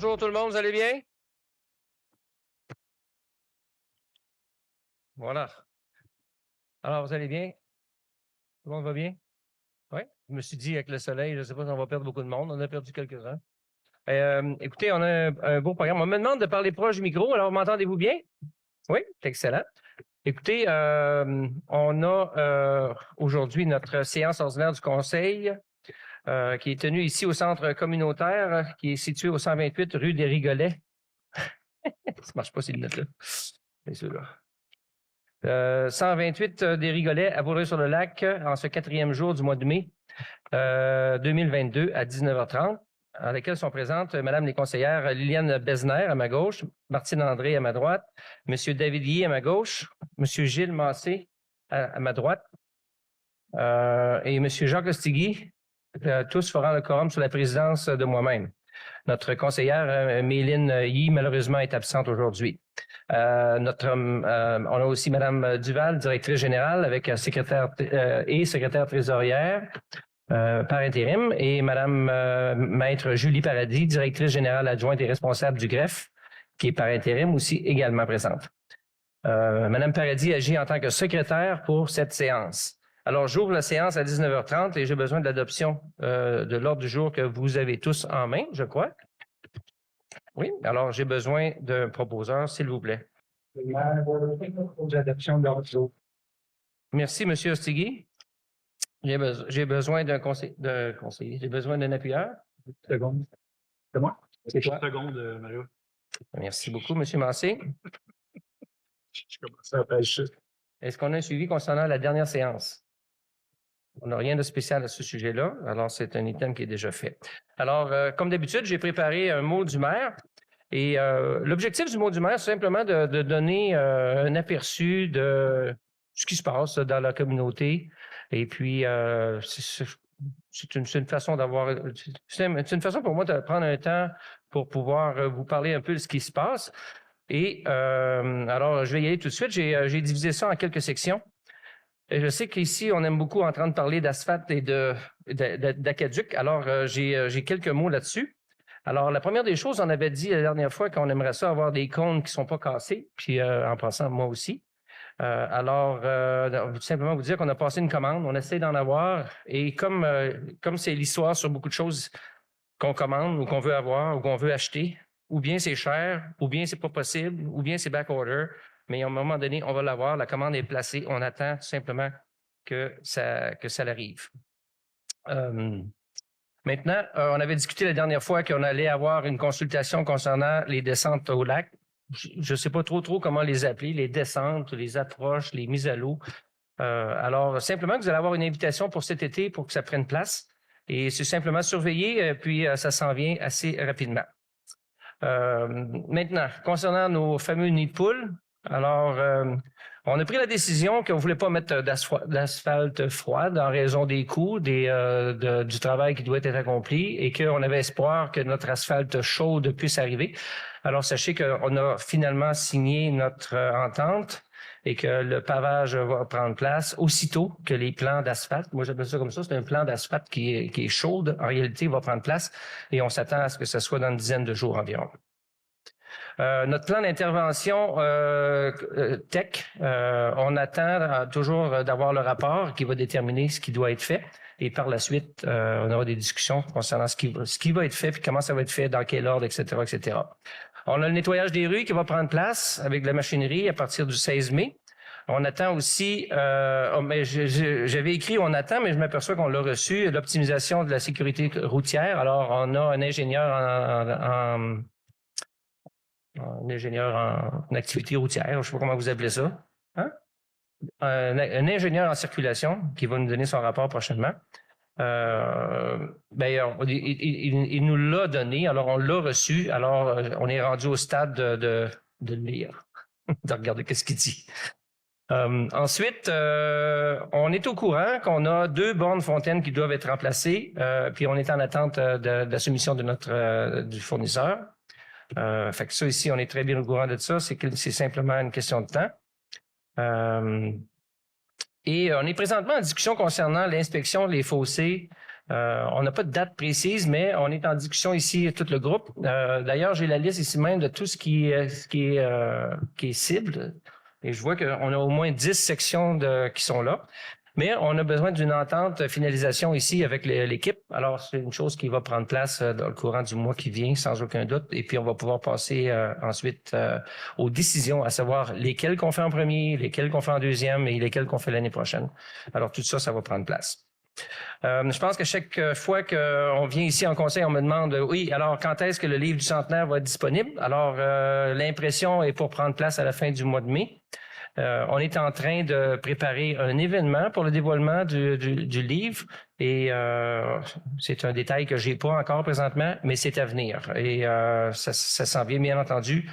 Bonjour tout le monde, vous allez bien? Voilà. Alors, vous allez bien? Tout le monde va bien? Oui? Je me suis dit, avec le soleil, je ne sais pas si on va perdre beaucoup de monde. On a perdu quelques-uns. Écoutez, on a un beau programme. On me demande de parler proche du micro. Alors, m'entendez-vous bien? Oui, c'est excellent. Écoutez, on a aujourd'hui notre séance ordinaire du Conseil qui est tenue ici au centre communautaire qui est situé au 128 rue des Rigolets. Ça ne marche pas, ces lunettes-là. C'est ceux-là. 128 des Rigolets à Vaudreuil-sur-le-Lac en ce 4e jour du mois de mai 2022 à 19h30, à laquelle sont présentes Madame les conseillères Liliane Besner à ma gauche, Martine André à ma droite, Monsieur David Guy à ma gauche, Monsieur Gilles Massé à ma droite et Monsieur Jacques Lestigui, tous feront le quorum sous la présidence de moi-même. Notre conseillère Méline Yi, malheureusement, est absente aujourd'hui. On a aussi Mme Duval, directrice générale, avec secrétaire trésorière par intérim, et Mme Maître Julie Paradis, directrice générale adjointe et responsable du greffe, qui est par intérim aussi également présente. Mme Paradis agit en tant que secrétaire pour cette séance. Alors, j'ouvre la séance à 19h30 et j'ai besoin de l'adoption de l'ordre du jour que vous avez tous en main, je crois. Oui, alors j'ai besoin d'un proposeur, s'il vous plaît. L'adoption de l'ordre du jour. Merci, M. Ostigui. J'ai besoin d'un conseiller. J'ai besoin d'un appuyeur. Seconde. C'est moi? C'est toi? Seconde, Mario. Merci beaucoup, M. Massé. Je commence à pêcher. Est-ce qu'on a un suivi concernant la dernière séance? On n'a rien de spécial à ce sujet-là, alors c'est un item qui est déjà fait. Alors, comme d'habitude, j'ai préparé un mot du maire. Et l'objectif du mot du maire, c'est simplement de donner un aperçu de ce qui se passe dans la communauté. Et puis, c'est une façon d'avoir... C'est une façon pour moi de prendre un temps pour pouvoir vous parler un peu de ce qui se passe. Et alors, je vais y aller tout de suite. J'ai divisé ça en quelques sections. Et je sais qu'ici, on aime beaucoup entendre parler d'asphalte et d'aqueduc. Alors, j'ai quelques mots là-dessus. Alors, la première des choses, on avait dit la dernière fois qu'on aimerait ça avoir des cônes qui ne sont pas cassés, puis en passant, moi aussi. Alors, simplement vous dire qu'on a passé une commande, on essaie d'en avoir, et comme c'est l'histoire sur beaucoup de choses qu'on commande ou qu'on veut avoir ou qu'on veut acheter, ou bien c'est cher, ou bien c'est pas possible, ou bien c'est back order, mais à un moment donné, on va l'avoir, la commande est placée, on attend tout simplement que ça arrive. Maintenant, on avait discuté la dernière fois qu'on allait avoir une consultation concernant les descentes au lac. Je ne sais pas trop comment les appeler, les descentes, les approches, les mises à l'eau. Alors, simplement, vous allez avoir une invitation pour cet été pour que ça prenne place. Et c'est simplement surveiller, puis ça s'en vient assez rapidement. Maintenant, concernant nos fameux nids de poules, alors, on a pris la décision qu'on ne voulait pas mettre d'asphalte froide en raison des coûts, du travail qui doit être accompli et qu'on avait espoir que notre asphalte chaude puisse arriver. Alors, sachez qu'on a finalement signé notre entente et que le pavage va prendre place aussitôt que les plans d'asphalte, moi j'appelle ça comme ça, c'est un plan d'asphalte qui est chaude, en réalité, va prendre place et on s'attend à ce que ce soit dans une dizaine de jours environ. Notre plan d'intervention tech, on attend toujours d'avoir le rapport qui va déterminer ce qui doit être fait. Et par la suite, on aura des discussions concernant ce qui va être fait, puis comment ça va être fait, dans quel ordre, etc., etc. On a le nettoyage des rues qui va prendre place avec de la machinerie à partir du 16 mai. On attend aussi, j'avais écrit on attend, mais je m'aperçois qu'on l'a reçu, l'optimisation de la sécurité routière. Alors, on a un ingénieur un ingénieur en activité routière, je ne sais pas comment vous appelez ça. Hein? Un ingénieur en circulation qui va nous donner son rapport prochainement. Il nous l'a donné, alors on l'a reçu, alors on est rendu au stade de lire, de regarder qu'est-ce qu'il dit. Ensuite, on est au courant qu'on a 2 bornes fontaines qui doivent être remplacées, puis on est en attente de la soumission de du fournisseur. Fait que ça ici, on est très bien au courant de ça, c'est simplement une question de temps. Et on est présentement en discussion concernant l'inspection des fossés On n'a pas de date précise, mais on est en discussion ici, tout le groupe. D'ailleurs, j'ai la liste ici même de tout ce qui est cible. Et je vois qu'on a au moins 10 sections qui sont là. Mais on a besoin d'une entente finalisation ici avec l'équipe. Alors, c'est une chose qui va prendre place dans le courant du mois qui vient, sans aucun doute. Et puis, on va pouvoir passer ensuite aux décisions, à savoir lesquelles qu'on fait en premier, lesquelles qu'on fait en deuxième et lesquelles qu'on fait l'année prochaine. Alors, tout ça, ça va prendre place. Je pense que chaque fois qu'on vient ici en conseil, on me demande, oui, alors quand est-ce que le livre du centenaire va être disponible? Alors, l'impression est pour prendre place à la fin du mois de mai. On est en train de préparer un événement pour le dévoilement du livre et c'est un détail que j'ai pas encore présentement, mais c'est à venir et ça s'en vient bien entendu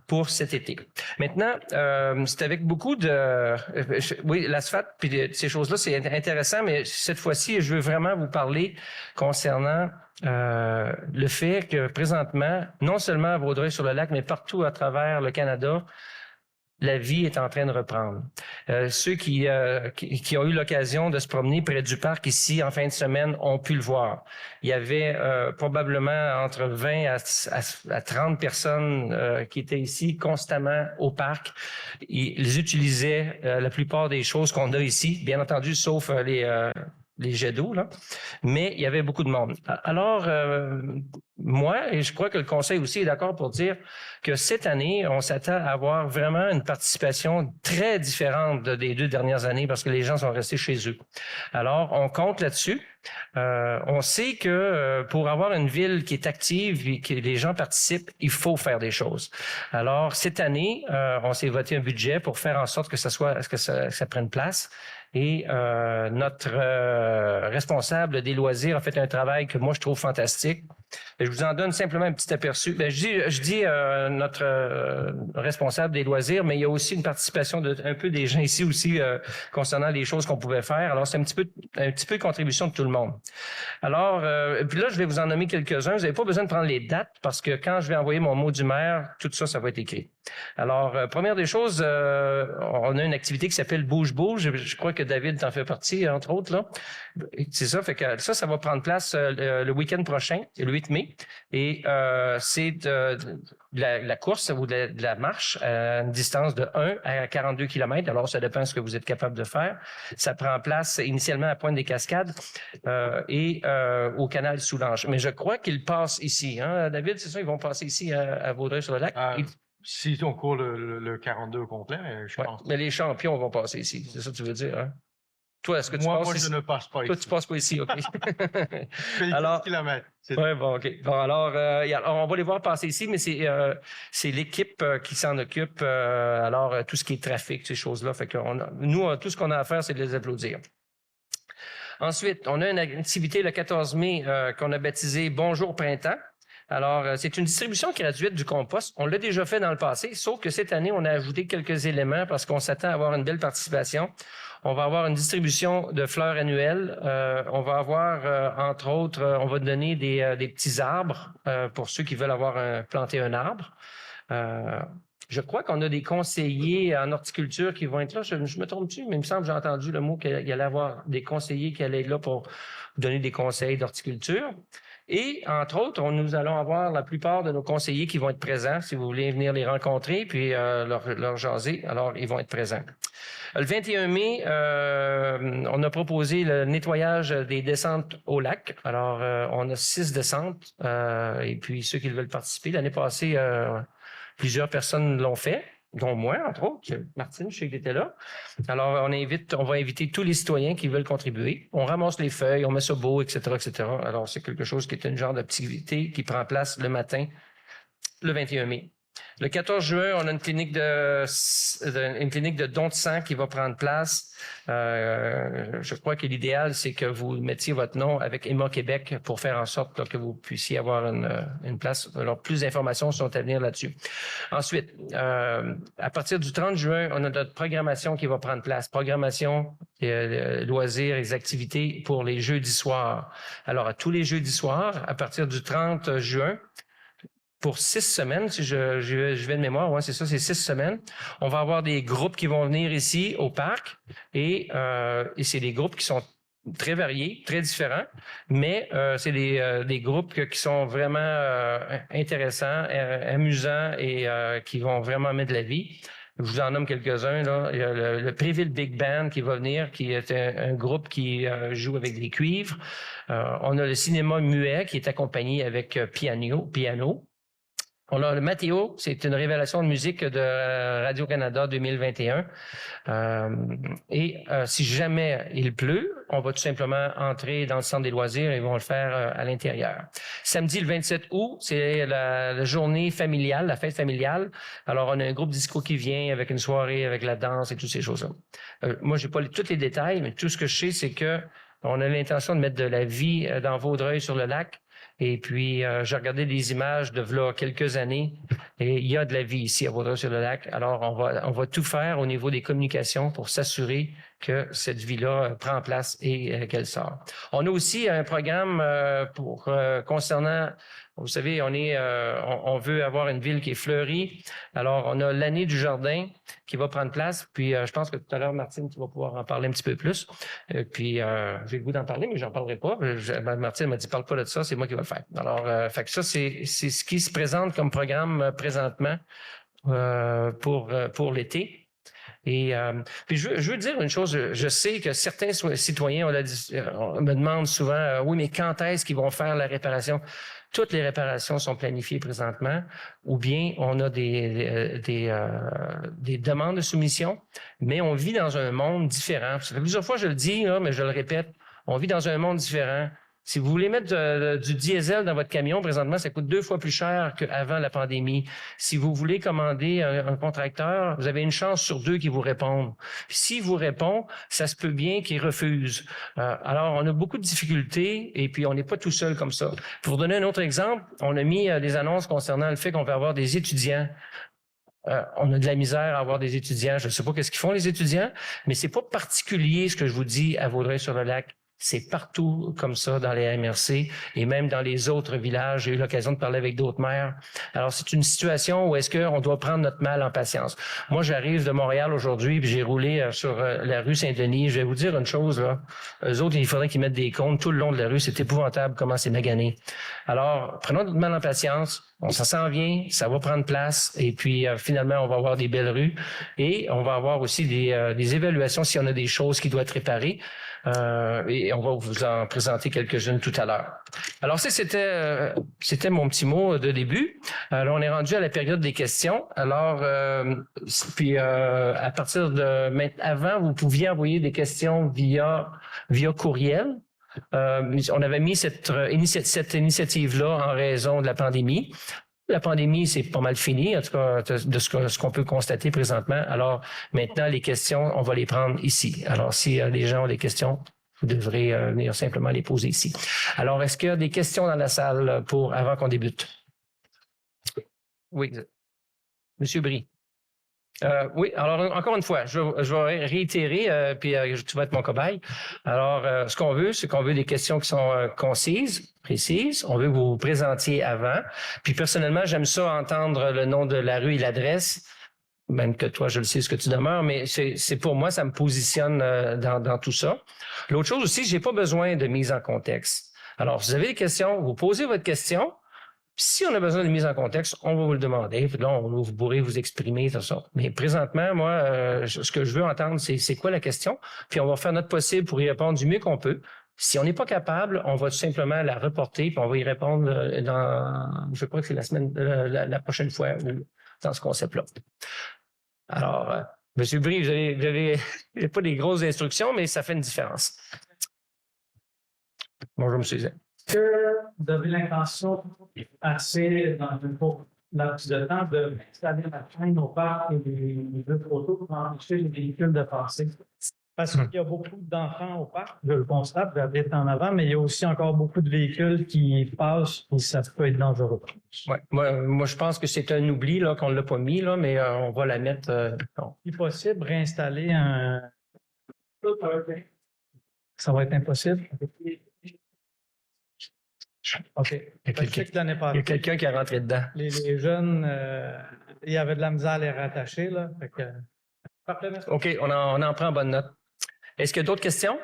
pour cet été. Maintenant, c'est avec beaucoup de... oui, l'asphalte, puis ces choses-là, c'est intéressant, mais cette fois-ci, je veux vraiment vous parler concernant le fait que présentement, non seulement à Vaudreuil-sur-le-Lac, mais partout à travers le Canada, la vie est en train de reprendre. Ceux qui ont eu l'occasion de se promener près du parc ici en fin de semaine ont pu le voir. Il y avait probablement entre 20 à 30 personnes qui étaient ici constamment au parc. Ils utilisaient la plupart des choses qu'on a ici, bien entendu, sauf les jets d'eau, là. Mais il y avait beaucoup de monde. Alors, moi, et je crois que le conseil aussi est d'accord pour dire que cette année, on s'attend à avoir vraiment une participation très différente des 2 dernières années parce que les gens sont restés chez eux. Alors, on compte là-dessus. On sait que pour avoir une ville qui est active et que les gens participent, il faut faire des choses. Alors, cette année, on s'est voté un budget pour faire en sorte que ça prenne place. Et notre responsable des loisirs a fait un travail que moi je trouve fantastique. Et je vous en donne simplement un petit aperçu. Je dis notre responsable des loisirs, mais il y a aussi une participation un peu des gens ici aussi concernant les choses qu'on pouvait faire. Alors c'est un petit peu contribution de tout le monde. Alors puis là je vais vous en nommer quelques-uns. Vous n'avez pas besoin de prendre les dates parce que quand je vais envoyer mon mot du maire, tout ça, ça va être écrit. Alors première des choses, on a une activité qui s'appelle Bouge Bouge. Je crois que David en fait partie, entre autres, là. C'est ça, fait que ça va prendre place le week-end prochain, le 8 mai. Et c'est de la course ou de la marche à une distance de 1 à 42 km. Alors, ça dépend de ce que vous êtes capable de faire. Ça prend place initialement à Pointe-des-Cascades et au canal Soulanges. Mais je crois qu'ils passent ici. Hein, David, c'est ça, ils vont passer ici à Vaudreuil-sur-le-Lac. Si on court le 42 au complet, je pense. Mais les champions vont passer ici. C'est ça que tu veux dire, hein? Toi, est-ce que tu passes Moi, ici? je ne passe pas Toi, ici. tu passes pas ici, OK. Alors, kilomètres. Oui, bon, OK. Bon, alors, on va les voir passer ici, mais c'est l'équipe qui s'en occupe. Alors, tout ce qui est trafic, ces choses-là. Fait que nous, tout ce qu'on a à faire, c'est de les applaudir. Ensuite, on a une activité le 14 mai qu'on a baptisée Bonjour Printemps. Alors, c'est une distribution gratuite du compost. On l'a déjà fait dans le passé, sauf que cette année, on a ajouté quelques éléments parce qu'on s'attend à avoir une belle participation. On va avoir une distribution de fleurs annuelles. On va avoir, entre autres, on va donner des petits arbres pour ceux qui veulent planter un arbre. Je crois qu'on a des conseillers en horticulture qui vont être là. Je me trompe-tu, mais il me semble que j'ai entendu le mot qu'il allait y avoir des conseillers qui allaient être là pour donner des conseils d'horticulture. Et, entre autres, nous allons avoir la plupart de nos conseillers qui vont être présents, si vous voulez venir les rencontrer, puis leur jaser, alors ils vont être présents. Le 21 mai, on a proposé le nettoyage des descentes au lac. Alors, on a 6 descentes, et puis ceux qui veulent participer. L'année passée, plusieurs personnes l'ont fait, dont moi, entre autres. Martine, je sais que tu étais là. Alors, on va inviter tous les citoyens qui veulent contribuer. On ramasse les feuilles, on met ça beau, etc., etc. Alors, c'est quelque chose qui est une genre d'activité qui prend place le matin, le 21 mai. Le 14 juin, on a une clinique de don de sang qui va prendre place. Je crois que l'idéal, c'est que vous mettiez votre nom avec Emma Québec pour faire en sorte là, que vous puissiez avoir une place. Alors, plus d'informations sont à venir là-dessus. Ensuite, à partir du 30 juin, on a notre programmation qui va prendre place. Programmation, loisirs et activités pour les jeudis soirs. Alors, à tous les jeudis soirs, à partir du 30 juin, pour 6 semaines, si je vais de mémoire, ouais, c'est ça, c'est 6 semaines. On va avoir des groupes qui vont venir ici au parc et c'est des groupes qui sont très variés, très différents, mais c'est des groupes qui sont vraiment intéressants, amusants et qui vont vraiment mettre de la vie. Je vous en nomme quelques-uns. Là. Il y a le Préville Big Band qui va venir, qui est un groupe qui joue avec des cuivres. On a le cinéma muet qui est accompagné avec piano. On a le Mathéo, c'est une révélation de musique de Radio-Canada 2021. Si jamais il pleut, on va tout simplement entrer dans le centre des loisirs et ils vont le faire à l'intérieur. Samedi, le 27 août, c'est la journée familiale, la fête familiale. Alors, on a un groupe disco qui vient avec une soirée, avec la danse et toutes ces choses-là. Moi, j'ai pas tous les détails, mais tout ce que je sais, c'est que on a l'intention de mettre de la vie dans Vaudreuil-sur-le-Lac. Et puis, j'ai regardé des images de là quelques années et il y a de la vie ici à Vaudreuil-sur-le-Lac. Alors, on va tout faire au niveau des communications pour s'assurer que cette vie-là prend place et qu'elle sort. On a aussi un programme concernant, vous savez, on veut avoir une ville qui est fleurie. Alors, on a l'année du jardin qui va prendre place. Puis, je pense que tout à l'heure, Martine, tu vas pouvoir en parler un petit peu plus. Puis, j'ai le goût d'en parler, mais j'en parlerai pas. Martine m'a dit, parle pas de ça, c'est moi qui vais le faire. Alors, fait que ça, c'est ce qui se présente comme programme présentement pour l'été. Et puis je veux dire une chose, je sais que certains citoyens on me demandent souvent, oui, mais quand est-ce qu'ils vont faire la réparation? Toutes les réparations sont planifiées présentement, ou bien on a des demandes de soumission, mais on vit dans un monde différent. Ça fait plusieurs fois que je le dis, là, mais je le répète, on vit dans un monde différent. Si vous voulez mettre du diesel dans votre camion, présentement, ça coûte 2 fois plus cher qu'avant la pandémie. Si vous voulez commander un contracteur, vous avez une chance sur 2 qui vous répondent. Puis s'il vous répond, ça se peut bien qu'il refuse. Alors, on a beaucoup de difficultés et puis on n'est pas tout seul comme ça. Pour vous donner un autre exemple, on a mis des annonces concernant le fait qu'on va avoir des étudiants. On a de la misère à avoir des étudiants. Je ne sais pas qu'est-ce qu'ils font les étudiants, mais c'est pas particulier ce que je vous dis à Vaudreuil-sur-le-Lac. C'est partout comme ça dans les MRC et même dans les autres villages. J'ai eu l'occasion de parler avec d'autres maires. Alors, c'est une situation où est-ce qu'on doit prendre notre mal en patience. Moi, j'arrive de Montréal aujourd'hui puis j'ai roulé sur la rue Saint-Denis. Je vais vous dire une chose, là. Eux autres, il faudrait qu'ils mettent des comptes tout le long de la rue. C'est épouvantable comment c'est magané. Alors, prenons notre mal en patience. On s'en vient, ça va prendre place et puis finalement, on va avoir des belles rues et on va avoir aussi des évaluations si on a des choses qui doivent être réparées. Et on va vous en présenter quelques-unes tout à l'heure. Alors, c'était mon petit mot de début. Alors, on est rendu à la période des questions. Alors, puis à partir de maintenant, avant, vous pouviez envoyer des questions via courriel. On avait mis cette initiative-là en raison de la pandémie. La pandémie, c'est pas mal fini, en tout cas, de ce qu'on peut constater présentement. Alors, maintenant, les questions, on va les prendre ici. Alors, si les gens ont des questions, vous devrez venir simplement les poser ici. Alors, est-ce qu'il y a des questions dans la salle avant qu'on débute? Oui. Monsieur Brie. Oui, alors encore une fois, je vais réitérer, puis tu vas être mon cobaye. Alors, ce qu'on veut, c'est qu'on veut des questions qui sont concises, précises. On veut que vous vous présentiez avant. Puis personnellement, j'aime ça entendre le nom de la rue et l'adresse. Même que toi, je le sais ce que tu demeures, mais c'est pour moi, ça me positionne dans tout ça. L'autre chose aussi, j'ai pas besoin de mise en contexte. Alors, si vous avez des questions, vous posez votre question. Si on a besoin de mise en contexte, on va vous le demander. Puis là, vous pourrez vous exprimer, tout ça. Mais présentement, moi, ce que je veux entendre, c'est quoi la question? Puis on va faire notre possible pour y répondre du mieux qu'on peut. Si on n'est pas capable, on va tout simplement la reporter, puis on va y répondre je crois que c'est la prochaine fois, ou dans ce concept-là. Alors, M. Brie, vous avez pas des grosses instructions, mais ça fait une différence. Bonjour, M. Zé. Est-ce que vous avez l'intention, assez dans un court laps de temps, d'installer la chaîne au parc et des jeux photos pour empêcher les véhicules de passer? Parce qu'il y a beaucoup d'enfants au parc, je le constate, j'habite en avant, mais il y a aussi encore beaucoup de véhicules qui passent et ça peut être dangereux. Ouais, moi, je pense que c'est un oubli là, qu'on ne l'a pas mis, là, mais on va la mettre. Si possible, réinstaller un. Ça va être impossible. OK. Il y a quelqu'un qui est rentré dedans. Les jeunes, il y avait de la misère à les rattacher. Là. Fait que... Parfait, merci. OK, on en prend bonne note. Est-ce qu'il y a d'autres questions?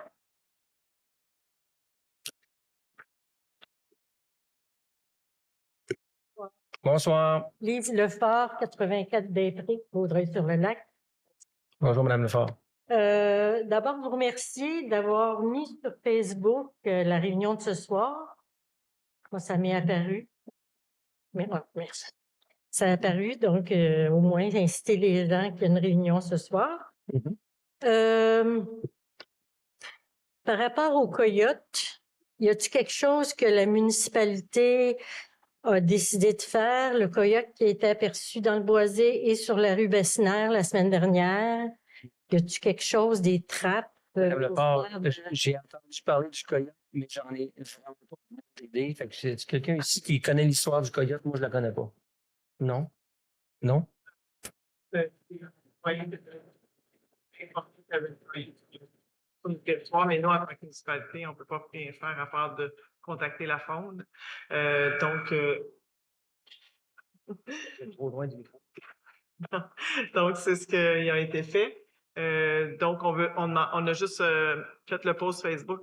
Bonsoir. Lise Lefort, 84 Després, Vaudreuil-sur-le-Lac. Bonjour, Madame Lefort. D'abord, vous remercier d'avoir mis sur Facebook la réunion de ce soir. Moi, ça m'est apparu. Mais ouais, merci. Ça a apparu, donc au moins inciter les gens qu'il y a une réunion ce soir. Par rapport aux coyotes, y a-t-il quelque chose que la municipalité a décidé de faire? Le coyote qui a été aperçu dans le boisé et sur la rue Bessénaire la semaine dernière. Y a-t-il quelque chose, des trappes? Madame Lefort, j'ai entendu parler du coyote, mais j'en ai vraiment pas d'idée. Fait que c'est quelqu'un ici qui connaît l'histoire du coyote. Moi, je la connais pas. Non? Non? Sur le territoire, mais nous, en tant que municipalité, on ne peut pas rien faire à part de contacter la faune. Trop loin du micro. Donc, c'est ce qui a été fait. Donc, on a juste fait le post Facebook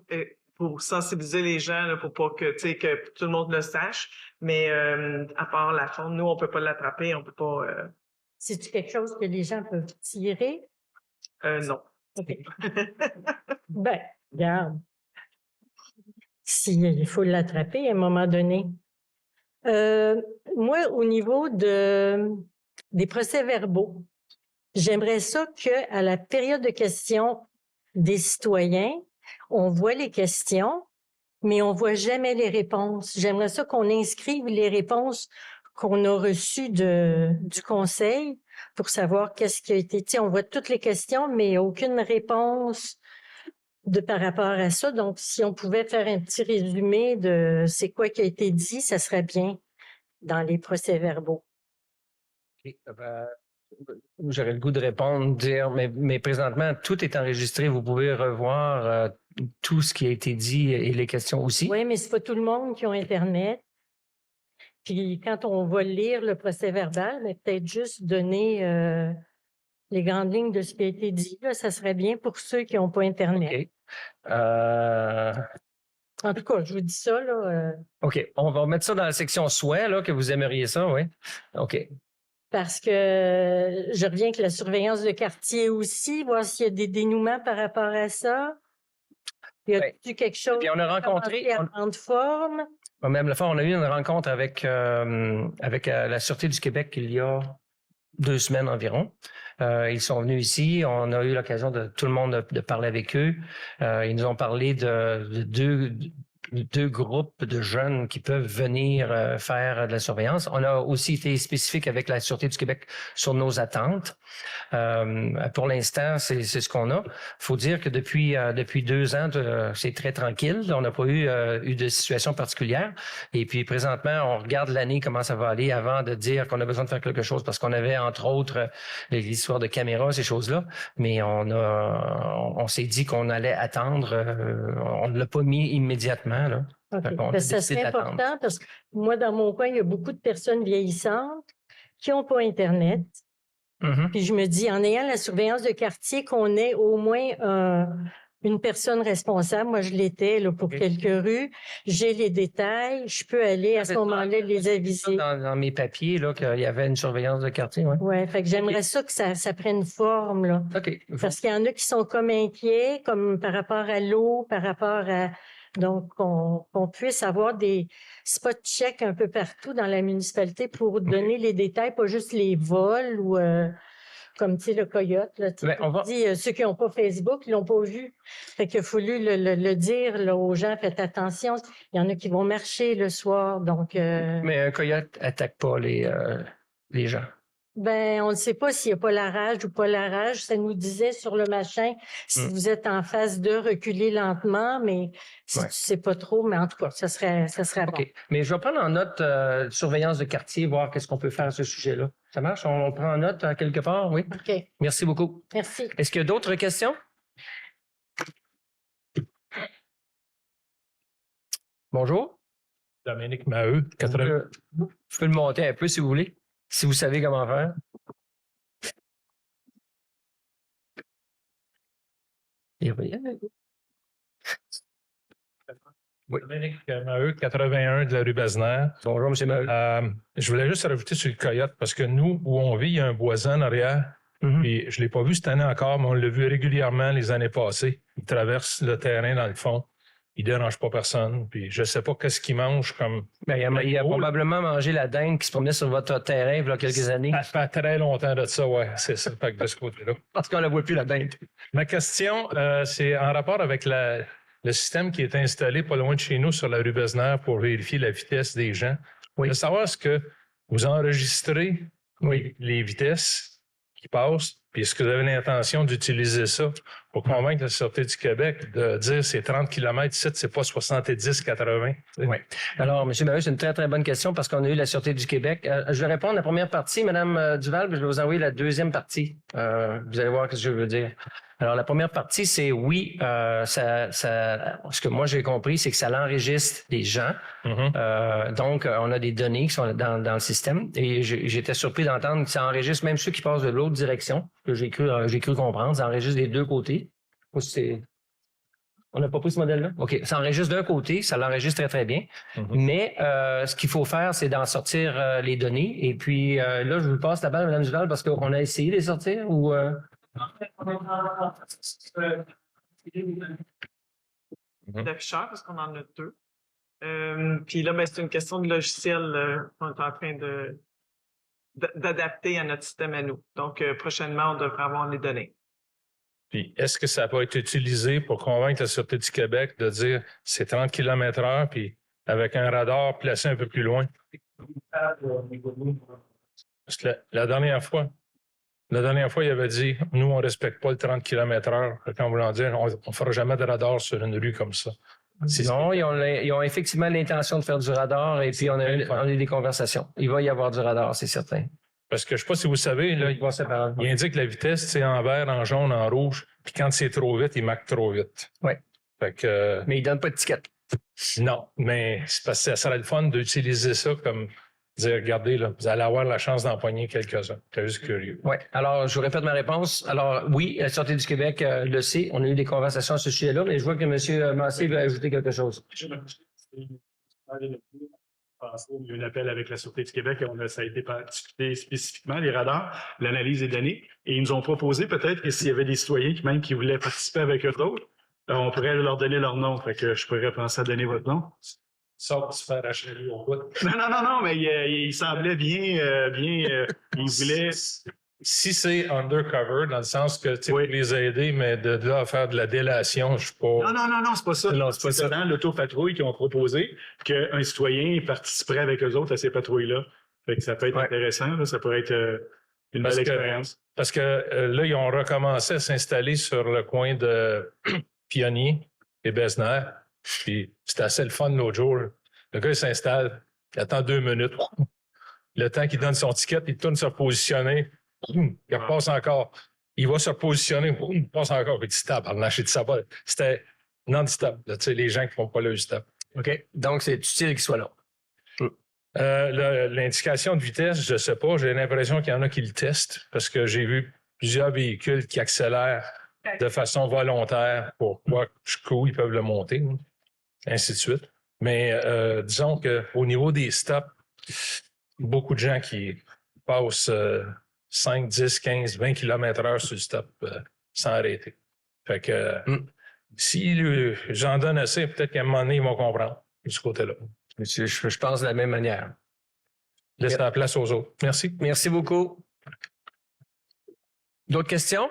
pour sensibiliser les gens, là, pour pas que, que tout le monde le sache. Mais à part la faune, nous, on ne peut pas l'attraper, on peut pas. C'est-tu quelque chose que les gens peuvent tirer? Non. OK. Ben, regarde. Il faut l'attraper à un moment donné. Moi, au niveau des procès-verbaux, j'aimerais ça qu'à la période de questions des citoyens, on voit les questions, mais on voit jamais les réponses. J'aimerais ça qu'on inscrive les réponses qu'on a reçues du conseil pour savoir qu'est-ce qui a été... on voit toutes les questions, mais aucune réponse par rapport à ça. Donc, si on pouvait faire un petit résumé de c'est quoi qui a été dit, ça serait bien dans les procès-verbaux. Okay. J'aurais le goût de répondre, dire, mais présentement, tout est enregistré. Vous pouvez revoir tout ce qui a été dit et les questions aussi. Oui, mais c'est pas tout le monde qui a Internet. Puis quand on va lire le procès-verbal, mais peut-être juste donner les grandes lignes de ce qui a été dit. Là, ça serait bien pour ceux qui n'ont pas Internet. OK. En tout cas, je vous dis ça, là. OK. On va mettre ça dans la section souhait, là, que vous aimeriez ça, oui. OK. Parce que je reviens avec la surveillance de quartier aussi, voir s'il y a des dénouements par rapport à ça. Y a-t-il quelque chose puis on a rencontré à prendre forme? Même Lefort, on a eu une rencontre avec la Sûreté du Québec il y a 2 semaines environ. Ils sont venus ici. On a eu l'occasion de tout le monde de parler avec eux. Ils nous ont parlé de deux groupes de jeunes qui peuvent venir faire de la surveillance. On a aussi été spécifique avec la Sûreté du Québec sur nos attentes. Pour l'instant, c'est ce qu'on a. Faut dire que depuis 2 ans, c'est très tranquille. On n'a pas eu de situation particulière. Et puis présentement, on regarde l'année, comment ça va aller avant de dire qu'on a besoin de faire quelque chose parce qu'on avait, entre autres, les histoires de caméras, ces choses-là. Mais on s'est dit qu'on allait attendre. On ne l'a pas mis immédiatement. Là. Okay. Ça serait important parce que moi, dans mon coin, il y a beaucoup de personnes vieillissantes qui n'ont pas Internet. Puis je me dis, en ayant la surveillance de quartier, qu'on ait au moins une personne responsable. Moi, je l'étais là, pour quelques rues. J'ai les détails. Je peux aller à ce moment-là les aviser. Dans mes papiers, là, qu'il y avait une surveillance de quartier. Oui, ouais, fait que j'aimerais ça que ça prenne forme. Là. Parce qu'il y en a qui sont comme inquiets, comme par rapport à l'eau, par rapport à... Donc, qu'on puisse avoir des spot checks un peu partout dans la municipalité pour donner les détails, pas juste les vols ou comme tu sais, le coyote. Là, ceux qui n'ont pas Facebook, ils l'ont pas vu. Fait qu'il a fallu le dire là, aux gens, faites attention. Il y en a qui vont marcher le soir. Donc, mais un coyote attaque pas les gens. Ben, on ne sait pas s'il n'y a pas la rage ou pas la rage. Ça nous disait sur le machin, si vous êtes en phase de reculer lentement, mais si tu ne sais pas trop, mais en tout cas, ça serait bon. OK. Mais je vais prendre en note surveillance de quartier, voir qu'est-ce qu'on peut faire à ce sujet-là. Ça marche? On prend en note quelque part? Oui? OK. Merci beaucoup. Merci. Est-ce qu'il y a d'autres questions? Bonjour. Dominique Maheu, 80. Je peux le monter un peu si vous voulez, si vous savez comment faire. Et voyez. Dominique Maheu, 81 de la rue Besnard. Bonjour, M. Maheu. Je voulais juste rajouter sur le coyote parce que nous, où on vit, il y a un boisin en arrière. Et je ne l'ai pas vu cette année encore, mais on l'a vu régulièrement les années passées. Il traverse le terrain dans le fond. Il ne dérange pas personne. Puis je ne sais pas qu'est-ce qu'il mange comme. Ben, il a probablement mangé la dinde qui se promenait sur votre terrain il y a quelques années. Ça fait très longtemps de ça, oui. C'est ça. Fait que de ce côté-là. Parce qu'on ne la voit plus, la dinde. Ma question, c'est en rapport avec le système qui est installé pas loin de chez nous sur la rue Besnard pour vérifier la vitesse des gens. Oui. Je veux savoir est-ce que vous enregistrez les vitesses qui passent, puis est-ce que vous avez l'intention d'utiliser ça pour convaincre la Sûreté du Québec de dire c'est 30 km, ici, c'est pas 70-80? Oui. Alors, M. Maheu, c'est une très, très bonne question parce qu'on a eu la Sûreté du Québec. Je vais répondre à la première partie, Mme Duval, puis je vais vous envoyer la deuxième partie. Vous allez voir ce que je veux dire. Alors, la première partie, c'est oui, ce que moi j'ai compris, c'est que ça l'enregistre des gens. Donc, on a des données qui sont dans le système. Et j'étais surpris d'entendre que ça enregistre même ceux qui passent de l'autre direction, que j'ai cru comprendre. Ça enregistre des deux côtés. On n'a pas pris ce modèle-là? OK. Ça enregistre d'un côté, ça l'enregistre très, très bien. Mais ce qu'il faut faire, c'est d'en sortir les données. Et puis là, je vous passe la balle, Mme Duval, parce qu'on a essayé de les sortir ou... D'afficheurs, parce qu'on en a deux. Puis là, ben, c'est une question de logiciel qu'on est en train d'adapter à notre système à nous. Donc, prochainement, on devrait avoir les données. Puis, est-ce que ça peut être utilisé pour convaincre la Sûreté du Québec de dire c'est 30 km/h, puis avec un radar placé un peu plus loin? Parce que la dernière fois, il avait dit nous, on ne respecte pas le 30 km/h. Quand vous l'en dire, on ne fera jamais de radar sur une rue comme ça. Non, ils ont effectivement l'intention de faire du radar et puis on a eu des conversations. Il va y avoir du radar, c'est certain. Parce que je ne sais pas si vous savez, là, il indique la vitesse, c'est en vert, en jaune, en rouge. Puis quand c'est trop vite, il marque trop vite. Oui. Mais il ne donne pas d'étiquette. Non, mais c'est parce que ça serait le fun d'utiliser ça comme dire, regardez, là, vous allez avoir la chance d'empoigner quelques-uns. C'est juste curieux. Oui. Alors, je vous répète ma réponse. Alors, oui, la Sûreté du Québec le sait. On a eu des conversations à ce sujet-là, mais je vois que M. Massé veut ajouter quelque chose. Il y a eu un appel avec la Sûreté du Québec et ça a été discuté spécifiquement, les radars, l'analyse des données. Et ils nous ont proposé peut-être que s'il y avait des citoyens qui voulaient participer avec eux autres, on pourrait leur donner leur nom. Fait que je pourrais penser à donner votre nom. Ça, se faire acheter au bout. Non, mais il semblait bien, il voulait... Si c'est undercover, dans le sens que tu peux les aider, mais de là à faire de la délation, je ne suis pas... Non, c'est pas ça. Non, c'est pas ça. C'est dans l'autopatrouille qui ont proposé qu'un citoyen participerait avec eux autres à ces patrouilles-là. Fait que ça peut être intéressant, là, ça pourrait être une belle expérience. Parce que là, ils ont recommencé à s'installer sur le coin de Pionnier et Besnard. Puis c'était assez le fun l'autre jour. Le gars, il s'installe, il attend 2 minutes. Le temps qu'il donne son ticket, il tourne se repositionner. Il repasse encore. Il va se repositionner. Il passe encore. Puis il stop. C'était non-stop. Les gens qui ne font pas le stop. OK. Donc, c'est utile qu'il soit là. L'indication de vitesse, je ne sais pas. J'ai l'impression qu'il y en a qui le testent parce que j'ai vu plusieurs véhicules qui accélèrent de façon volontaire pour voir jusqu'où ils peuvent le monter, ainsi de suite. Mais disons qu'au niveau des stops, beaucoup de gens qui passent 5, 10, 15, 20 km/h sur le stop sans arrêter. Fait que si j'en donne assez, peut-être qu'à un moment donné, ils vont comprendre de ce côté-là. Je pense de la même manière. Laisse la place aux autres. Merci. Merci beaucoup. D'autres questions?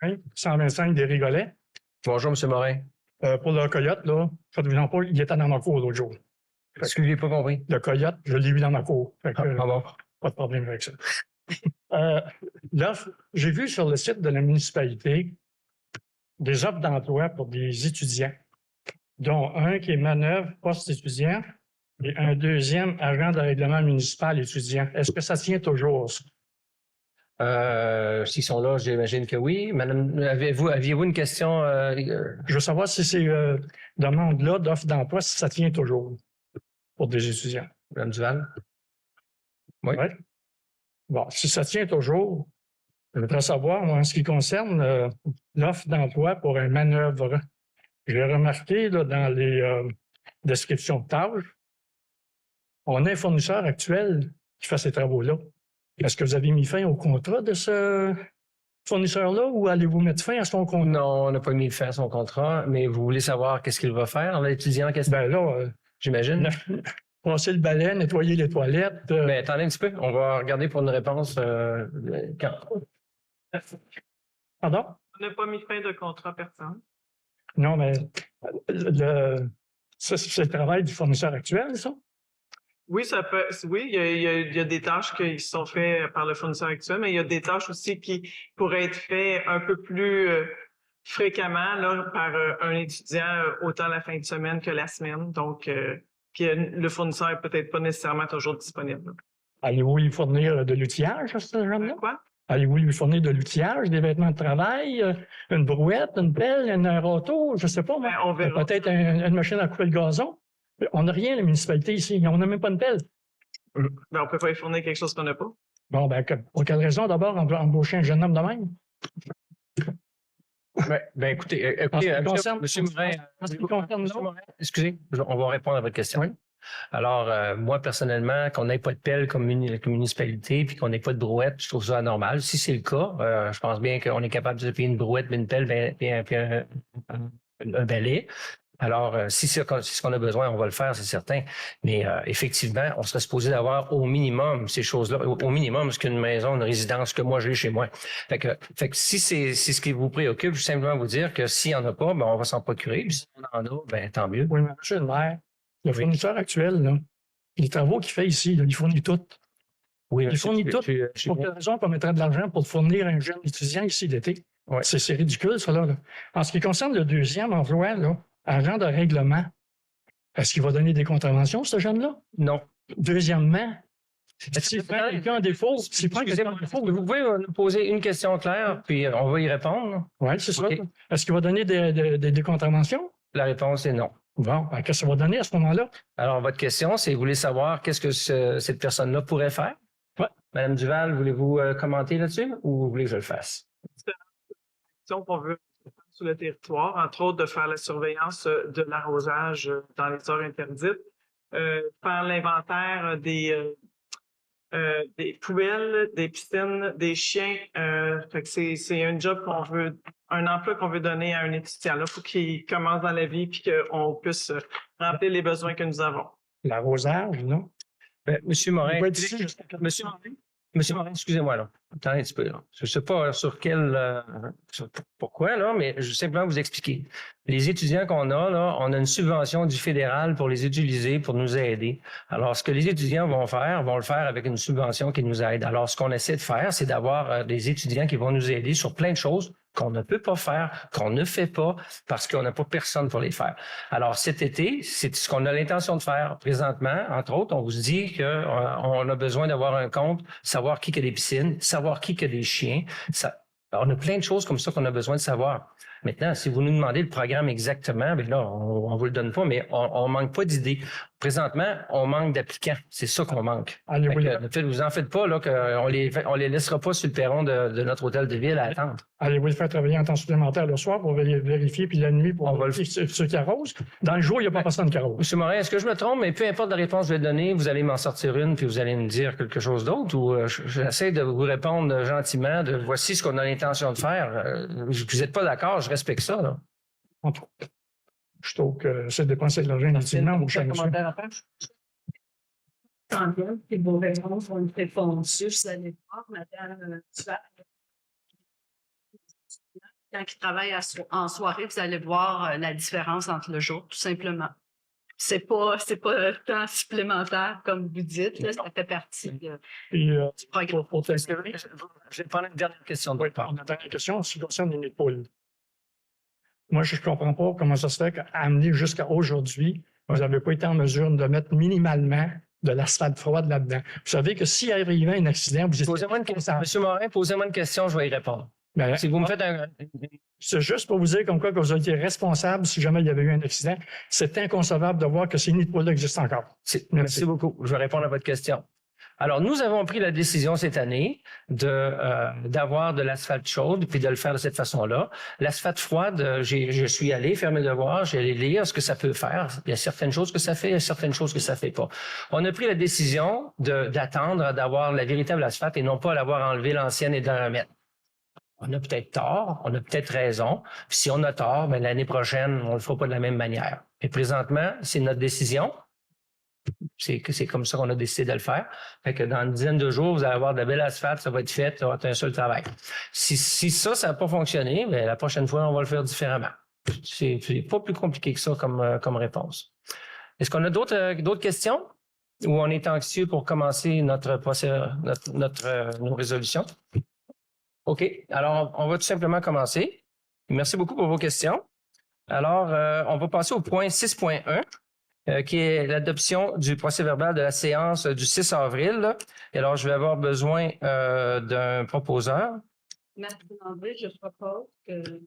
Oui, 125 des Rigolets. Bonjour, M. Morin. Pour le coyote, là, faites-vous-en pas, il était dans ma cour l'autre jour. Parce que je n'ai pas compris. Le coyote, je l'ai vu dans ma cour. Fait que, bon. Pas de problème avec ça. Là, j'ai vu sur le site de la municipalité des offres d'emploi pour des étudiants, dont un qui est manœuvre post-étudiant et un deuxième agent de règlement municipal étudiant. Est-ce que ça tient toujours, ça? S'ils sont là, j'imagine que oui. Madame, aviez-vous une question? Je veux savoir si ces demandes-là d'offres d'emploi, si ça tient toujours pour des étudiants. Madame Duval? Oui. Bon, si ça tient toujours, Je voudrais savoir, moi, en ce qui concerne l'offre d'emploi pour un manœuvre. J'ai remarqué là, dans les descriptions de tâches, on a un fournisseur actuel qui fait ces travaux-là. Est-ce que vous avez mis fin au contrat de ce fournisseur-là ou allez-vous mettre fin à son contrat? Non, on n'a pas mis fin à son contrat, mais vous voulez savoir qu'est-ce qu'il va faire, l'étudiant en question? Ben là, J'imagine. passer le balai, nettoyer les toilettes. Mais attendez un petit peu, on va regarder pour une réponse quand. Pardon? On n'a pas mis fin de contrat à personne. Non, mais ça, c'est le travail du fournisseur actuel, ça? Oui, ça peut. Oui, il y a des tâches qui sont faites par le fournisseur actuel, mais il y a des tâches aussi qui pourraient être faites un peu plus fréquemment là, par un étudiant, autant la fin de semaine que la semaine. Donc, puis le fournisseur n'est peut-être pas nécessairement toujours disponible. Allez-vous lui fournir de l'outillage à ce jeune-là? Quoi? Allez-vous lui fournir de l'outillage, des vêtements de travail, une brouette, une pelle, un râteau, je ne sais pas, moi. Ben, on verra. Peut-être une machine à couper le gazon. On n'a rien, la municipalité ici. On n'a même pas une pelle. Ben, on ne peut pas y fournir quelque chose qu'on n'a pas. Bon, ben, pour quelle raison d'abord embaucher un jeune homme de même? Ben, écoutez, En ce qui concerne- monsieur Morin, en ce qui concerne monsieur nous, Morin, excusez, on va répondre à votre question. Oui. Alors, moi, personnellement, qu'on n'ait pas de pelle comme municipalité puis qu'on n'ait pas de brouette, je trouve ça anormal. Si c'est le cas, je pense bien qu'on est capable de payer une brouette, mais une pelle, puis un balai. Alors, si c'est ce qu'on a besoin, on va le faire, c'est certain. Mais effectivement, on serait supposé d'avoir au minimum ces choses-là, au minimum ce qu'une maison, une résidence que moi j'ai chez moi. Fait que si c'est ce qui vous préoccupe, je veux simplement vous dire que s'il n'y en a pas, ben on va s'en procurer. Puis si on en a, ben tant mieux. Oui, mais monsieur le maire, le fournisseur actuel, là, les travaux qu'il fait ici, là, il fournit tout. Oui, Il fournit tout. Pour quelle raison qu'on mettrait de l'argent pour fournir un jeune étudiant ici l'été? Ouais. C'est ridicule, ça, là. En ce qui concerne le deuxième emploi, là, agent de règlement, est-ce qu'il va donner des contraventions, ce jeune-là? Non. Deuxièmement, s'il prend quelqu'un en défaut, s'il prend quelqu'un en Excusez-moi, défaut, vous pouvez nous poser une question claire, puis on va y répondre. oui, c'est ça. OK. Est-ce qu'il va donner des contraventions? La réponse est non. Bon, ben, qu'est-ce que ça va donner à ce moment-là? Alors, votre question, c'est vous voulez savoir qu'est-ce que cette personne-là pourrait faire? Ouais. Madame Duval, voulez-vous commenter là-dessus ou vous voulez que je le fasse? Qu'on veut faire sur le territoire, entre autres de faire la surveillance de l'arrosage dans les heures interdites, faire l'inventaire des poubelles, des piscines, des chiens. Fait que c'est un job un emploi qu'on veut donner à un étudiant là pour qu'il commence dans la vie puis qu'on puisse remplir les besoins que nous avons. L'arrosage, non? Ben, Monsieur Morin, Il va être ici jusqu'à Monsieur Morin, excusez-moi là. Attendez un petit peu là. Je ne sais pas sur pourquoi là, mais je vais simplement vous expliquer. Les étudiants qu'on a là, on a une subvention du fédéral pour les utiliser, pour nous aider. Alors, ce que les étudiants vont le faire avec une subvention qui nous aide. Alors, ce qu'on essaie de faire, c'est d'avoir des étudiants qui vont nous aider sur plein de choses qu'on ne peut pas faire, qu'on ne fait pas parce qu'on n'a pas personne pour les faire. Alors, cet été, c'est ce qu'on a l'intention de faire présentement. Entre autres, on vous dit qu'on a besoin d'avoir un compte, savoir qui a des piscines, savoir qui a des chiens. On a plein de choses comme ça qu'on a besoin de savoir. Maintenant, si vous nous demandez le programme exactement, bien là, on vous le donne pas, mais on manque pas d'idées. Présentement, on manque d'applicants. C'est ça qu'on manque. Vous en faites pas, là, qu'on les laissera pas sur le perron de notre hôtel de ville à attendre. Allez-vous le faire travailler en temps supplémentaire le soir pour vérifier, puis la nuit pour vérifier ceux qui arrosent? Dans le jour, il n'y a pas personne qui arrose. Monsieur Morin, est-ce que je me trompe? Mais peu importe la réponse que je vais donner, vous allez m'en sortir une, puis vous allez me dire quelque chose d'autre, ou j'essaie de vous répondre gentiment de voici ce qu'on a l'intention de faire. Vous n'êtes pas d'accord, je respecte ça, là. En tout cas, je trouve que c'est dépenser de l'argent inutilement, mon cher monsieur. Tant bien, puis vos réponses vont être répondues. Vous allez voir, Madame Duval. Quand il travaille en soirée, vous allez voir la différence entre le jour, tout simplement. C'est pas un temps supplémentaire, comme vous dites, là, ça fait partie du programme. Je vais prendre une dernière question de Oui, votre part. une dernière question en ce qui concerne les nids de poules. Moi, je ne comprends pas comment ça se fait qu'amener jusqu'à aujourd'hui, vous n'avez pas été en mesure de mettre minimalement de l'asphalte froide là-dedans. Vous savez que s'il arrivait un accident, vous étiez... Posez-moi une question. Monsieur Morin, posez-moi une question, je vais y répondre. Ben, Si vous me faites c'est juste pour vous dire comme quoi que vous avez été responsable si jamais il y avait eu un accident. C'est inconcevable de voir que ces nids de poules existent encore. Merci beaucoup. Je vais répondre à votre question. Alors, nous avons pris la décision cette année d'avoir de l'asphalte chaude puis de le faire de cette façon-là. L'asphalte froide, je suis allé faire mes devoirs, j'ai allé lire ce que ça peut faire. Il y a certaines choses que ça fait, il y a certaines choses que ça fait pas. On a pris la décision d'attendre d'avoir la véritable asphalte et non pas l'avoir enlevé l'ancienne et de la remettre. On a peut-être tort, on a peut-être raison. Puis si on a tort, ben l'année prochaine, on le fera pas de la même manière. Et présentement, c'est notre décision. C'est comme ça qu'on a décidé de le faire. Fait que dans une dizaine de jours, vous allez avoir de la belle asphalte, ça va être fait, ça va être un seul travail. Si ça n'a pas fonctionné, bien, la prochaine fois, on va le faire différemment. C'est pas plus compliqué que ça comme réponse. Est-ce qu'on a d'autres questions? Ou on est anxieux pour commencer notre nos résolutions? OK. Alors, on va tout simplement commencer. Merci beaucoup pour vos questions. Alors, on va passer au point 6.1. Qui est l'adoption du procès-verbal de la séance du 6 avril. Et alors, je vais avoir besoin d'un proposeur. Martine André, je propose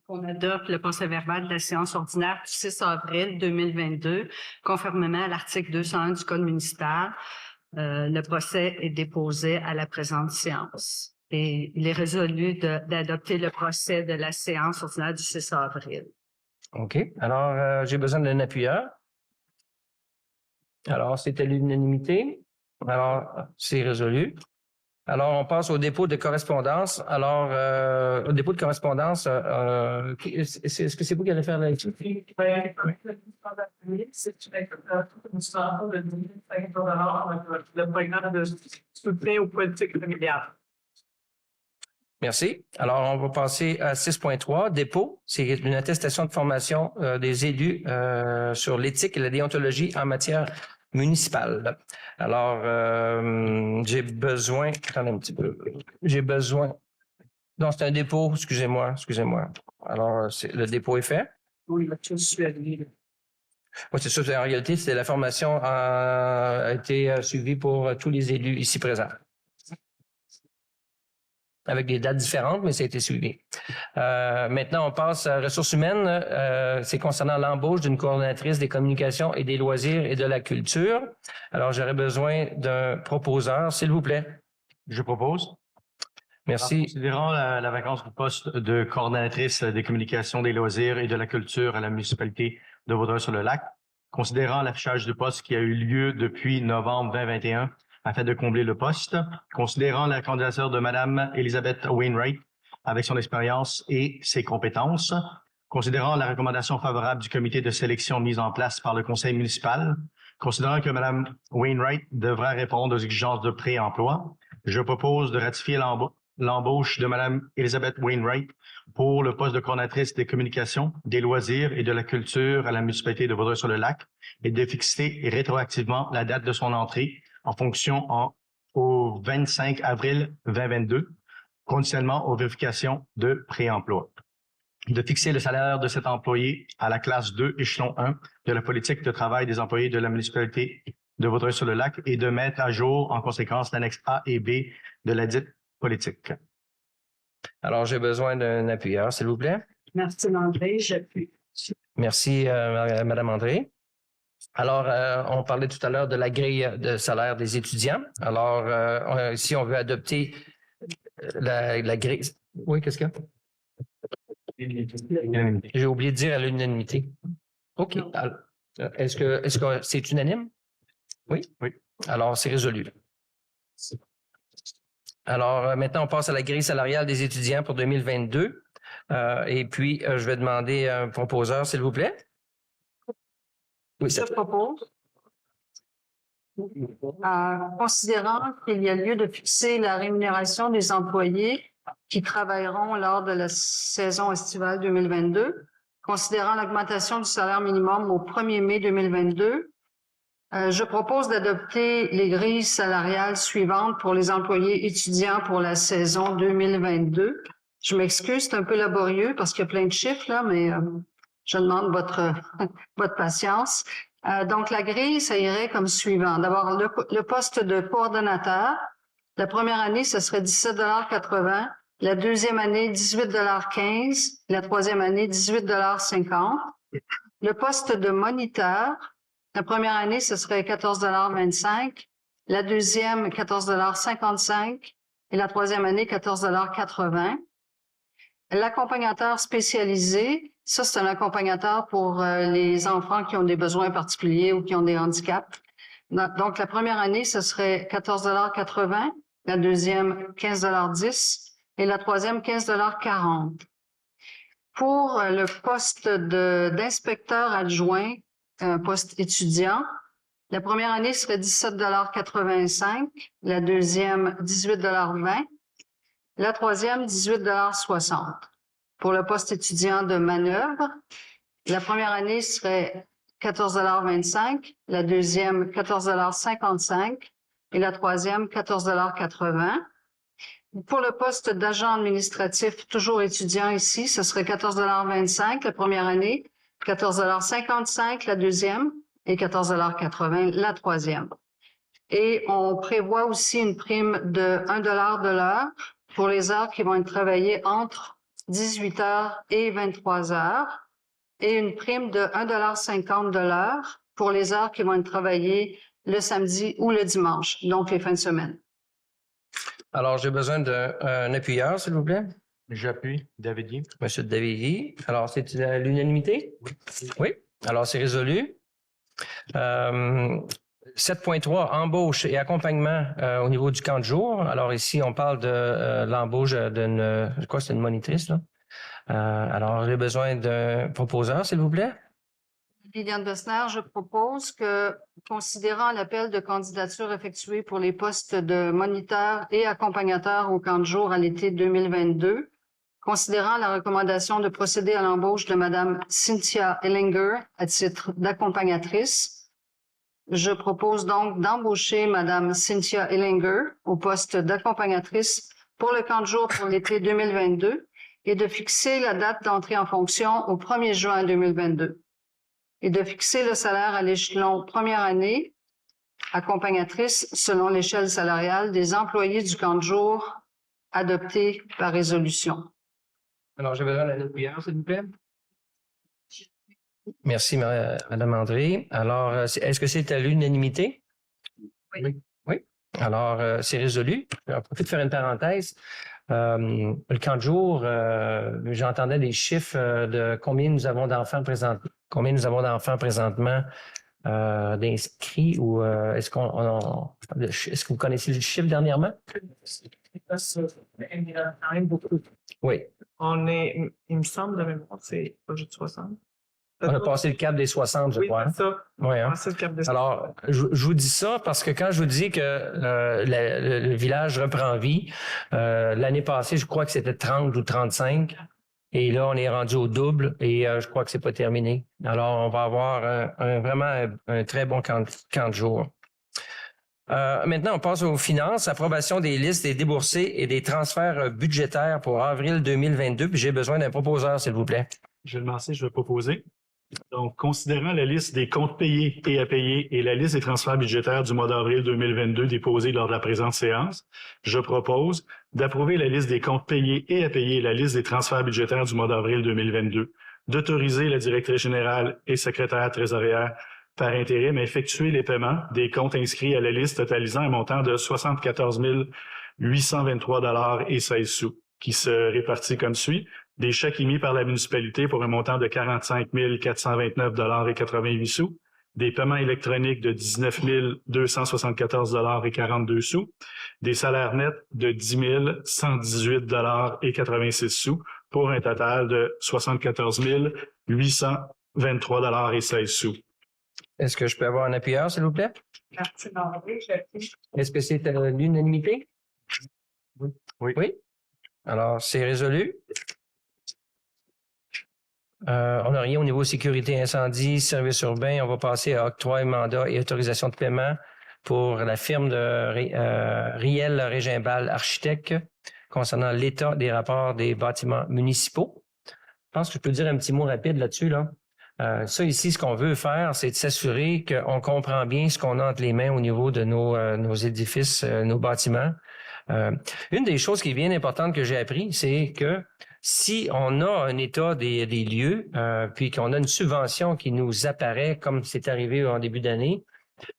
qu'on adopte le procès-verbal de la séance ordinaire du 6 avril 2022, conformément à l'article 201 du Code municipal. Le procès est déposé à la présente séance. Et il est résolu d'adopter le procès de la séance ordinaire du 6 avril. OK. Alors, j'ai besoin d'un appuyeur. Alors, c'était l'unanimité. Alors, c'est résolu. Alors, on passe au dépôt de correspondance. Alors, au dépôt de correspondance, est-ce que c'est vous qui allez faire la lecture? Le programme de soutien aux politiques familiales. Merci. Alors, on va passer à 6.3, dépôt. C'est une attestation de formation des élus sur l'éthique et la déontologie en matière municipale. Alors, j'ai besoin... Attendez un petit peu. J'ai besoin... Non, c'est un dépôt. Excusez-moi. Alors, le dépôt est fait. Oui, je suis allé. Oui, c'est ça. En réalité, la formation a été suivie pour tous les élus ici présents. Avec des dates différentes, mais ça a été suivi. Maintenant, on passe à ressources humaines. C'est concernant l'embauche d'une coordonnatrice des communications et des loisirs et de la culture. Alors, j'aurais besoin d'un proposeur, s'il vous plaît. Je propose. Merci. Considérant la vacance du poste de coordonnatrice des communications, des loisirs et de la culture à la municipalité de Vaudreuil-sur-le-Lac, considérant l'affichage du poste qui a eu lieu depuis novembre 2021, afin de combler le poste, considérant la candidature de Mme Elizabeth Wainwright avec son expérience et ses compétences, considérant la recommandation favorable du comité de sélection mise en place par le conseil municipal, considérant que Mme Wainwright devra répondre aux exigences de pré-emploi, je propose de ratifier l'embauche de Mme Elizabeth Wainwright pour le poste de coordonnatrice des communications, des loisirs et de la culture à la municipalité de Vaudreuil-sur-le-Lac et de fixer rétroactivement la date de son entrée en fonction au 25 avril 2022, conditionnellement aux vérifications de pré-emploi. De fixer le salaire de cet employé à la classe 2, échelon 1 de la politique de travail des employés de la municipalité de Vaudreuil-sur-le-Lac et de mettre à jour en conséquence l'annexe A et B de la dite politique. Alors, j'ai besoin d'un appuyeur, s'il vous plaît. Martine André, j'appuie. Merci, Mme André. Alors, on parlait tout à l'heure de la grille de salaire des étudiants. Alors, ici, on veut adopter la grille. Oui, qu'est-ce qu'il y a? J'ai oublié de dire à l'unanimité. OK. Est-ce que c'est unanime? Oui? Oui. Alors, c'est résolu. Alors, maintenant, on passe à la grille salariale des étudiants pour 2022. Et puis, je vais demander un proposeur, s'il vous plaît. Oui, Je propose, considérant qu'il y a lieu de fixer la rémunération des employés qui travailleront lors de la saison estivale 2022, considérant l'augmentation du salaire minimum au 1er mai 2022, je propose d'adopter les grilles salariales suivantes pour les employés étudiants pour la saison 2022. Je m'excuse, c'est un peu laborieux parce qu'il y a plein de chiffres là, mais je demande votre patience. Donc, la grille, ça irait comme suivant. D'abord, le poste de coordonnateur. La première année, ce serait 17,80 $. La deuxième année, 18,15 $. La troisième année, 18,50 $. Le poste de moniteur. La première année, ce serait 14,25 $. La deuxième, 14,55 $. Et la troisième année, 14,80 $. L'accompagnateur spécialisé, ça, c'est un accompagnateur pour les enfants qui ont des besoins particuliers ou qui ont des handicaps. Donc, la première année, ce serait 14,80 $. La deuxième, 15,10 $ et la troisième, 15,40 $. Pour le poste d'inspecteur adjoint, un poste étudiant, la première année serait 17,85 $, la deuxième, 18,20 $, la troisième, 18,60 $. Pour le poste étudiant de manœuvre, la première année serait 14,25 $, la deuxième, 14,55 $ et la troisième, 14,80 $. Pour le poste d'agent administratif, toujours étudiant ici, ce serait 14,25 $ la première année, 14,55 $ la deuxième et 14,80 $ la troisième. Et on prévoit aussi une prime de 1 $ de l'heure pour les heures qui vont être travaillées entre 18 heures et 23 heures et une prime de 1,50 $ de l'heure pour les heures qui vont être travaillées le samedi ou le dimanche, donc les fins de semaine. Alors, j'ai besoin d'un appuyeur, s'il vous plaît. J'appuie. Davidier. Monsieur Davidier. Alors, c'est l'unanimité? Oui. Alors, c'est résolu. 7.3, embauche et accompagnement au niveau du camp de jour. Alors ici, on parle de l'embauche d'une, je crois que c'est une monitrice, là. Alors, j'ai besoin d'un proposeur, s'il vous plaît. Liliane Bessner, je propose que, considérant l'appel de candidature effectué pour les postes de moniteur et accompagnateur au camp de jour à l'été 2022, considérant la recommandation de procéder à l'embauche de Mme Cynthia Ellinger à titre d'accompagnatrice, je propose donc d'embaucher Mme Cynthia Ellinger au poste d'accompagnatrice pour le camp de jour pour l'été 2022 et de fixer la date d'entrée en fonction au 1er juin 2022 et de fixer le salaire à l'échelon première année accompagnatrice selon l'échelle salariale des employés du camp de jour adopté par résolution. Alors, j'ai besoin d'un appuyeur, s'il vous plaît. Merci, Mme André. Alors, est-ce que c'est à l'unanimité? Oui. Oui. Alors, c'est résolu. J'en profite de faire une parenthèse. Le camp de jour, j'entendais des chiffres de combien nous avons d'enfants présentement d'inscrits ou est-ce que vous connaissez le chiffre dernièrement? Oui. Il me semble, de mémoire, c'est pas juste 60. On a passé le cap des 60, je crois. Oui, c'est ça. Oui, hein? Passé le cap des 60. Alors, je vous dis ça parce que quand je vous dis que le village reprend vie, l'année passée, je crois que c'était 30 ou 35. Et là, on est rendu au double et je crois que c'est pas terminé. Alors, on va avoir vraiment un très bon camp de jour. Maintenant, on passe aux finances. Approbation des listes des déboursés et des transferts budgétaires pour avril 2022. Puis j'ai besoin d'un proposeur, s'il vous plaît. Je vais lancer, je vais proposer. Donc, considérant la liste des comptes payés et à payer et la liste des transferts budgétaires du mois d'avril 2022 déposés lors de la présente séance, je propose d'approuver la liste des comptes payés et à payer et la liste des transferts budgétaires du mois d'avril 2022, d'autoriser la directrice générale et secrétaire trésorière par intérim à effectuer les paiements des comptes inscrits à la liste totalisant un montant de 74 823,16 $, qui se répartit comme suit. Des chèques émis par la municipalité pour un montant de 45 429,88 $, des paiements électroniques de 19 274,42 $, des salaires nets de 10 118,86 $, pour un total de 74 823,16 $. Est-ce que je peux avoir un appuyeur, s'il vous plaît? Merci, André. J'appuie. Est-ce que c'est à l'unanimité? Oui. Oui. Alors, c'est résolu. On n'a rien au niveau sécurité incendie, service urbain. On va passer à octroi, mandat et autorisation de paiement pour la firme de Riel Régimbal Architecte concernant l'état des rapports des bâtiments municipaux. Je pense que je peux dire un petit mot rapide là-dessus, là. Ça ici, ce qu'on veut faire, c'est de s'assurer qu'on comprend bien ce qu'on a entre les mains au niveau de nos édifices, nos bâtiments. Une des choses qui est bien importante que j'ai appris, c'est que si on a un état des lieux, puis qu'on a une subvention qui nous apparaît comme c'est arrivé en début d'année,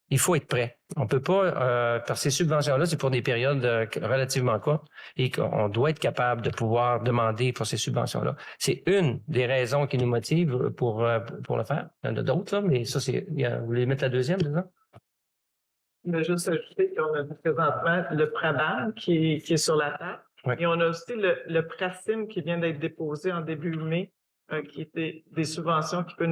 il faut être prêt. On peut pas, parce que ces subventions-là, c'est pour des périodes relativement courtes et qu'on doit être capable de pouvoir demander pour ces subventions-là. C'est une des raisons qui nous motive pour le faire. Il y en a d'autres, là, mais ça, vous voulez mettre la deuxième, c'est ça? Je vais juste ajouter qu'on a présentement le PRADAM qui est sur la table. Oui. Et on a aussi le PRACIM qui vient d'être déposé en début mai, qui était des subventions qui peuvent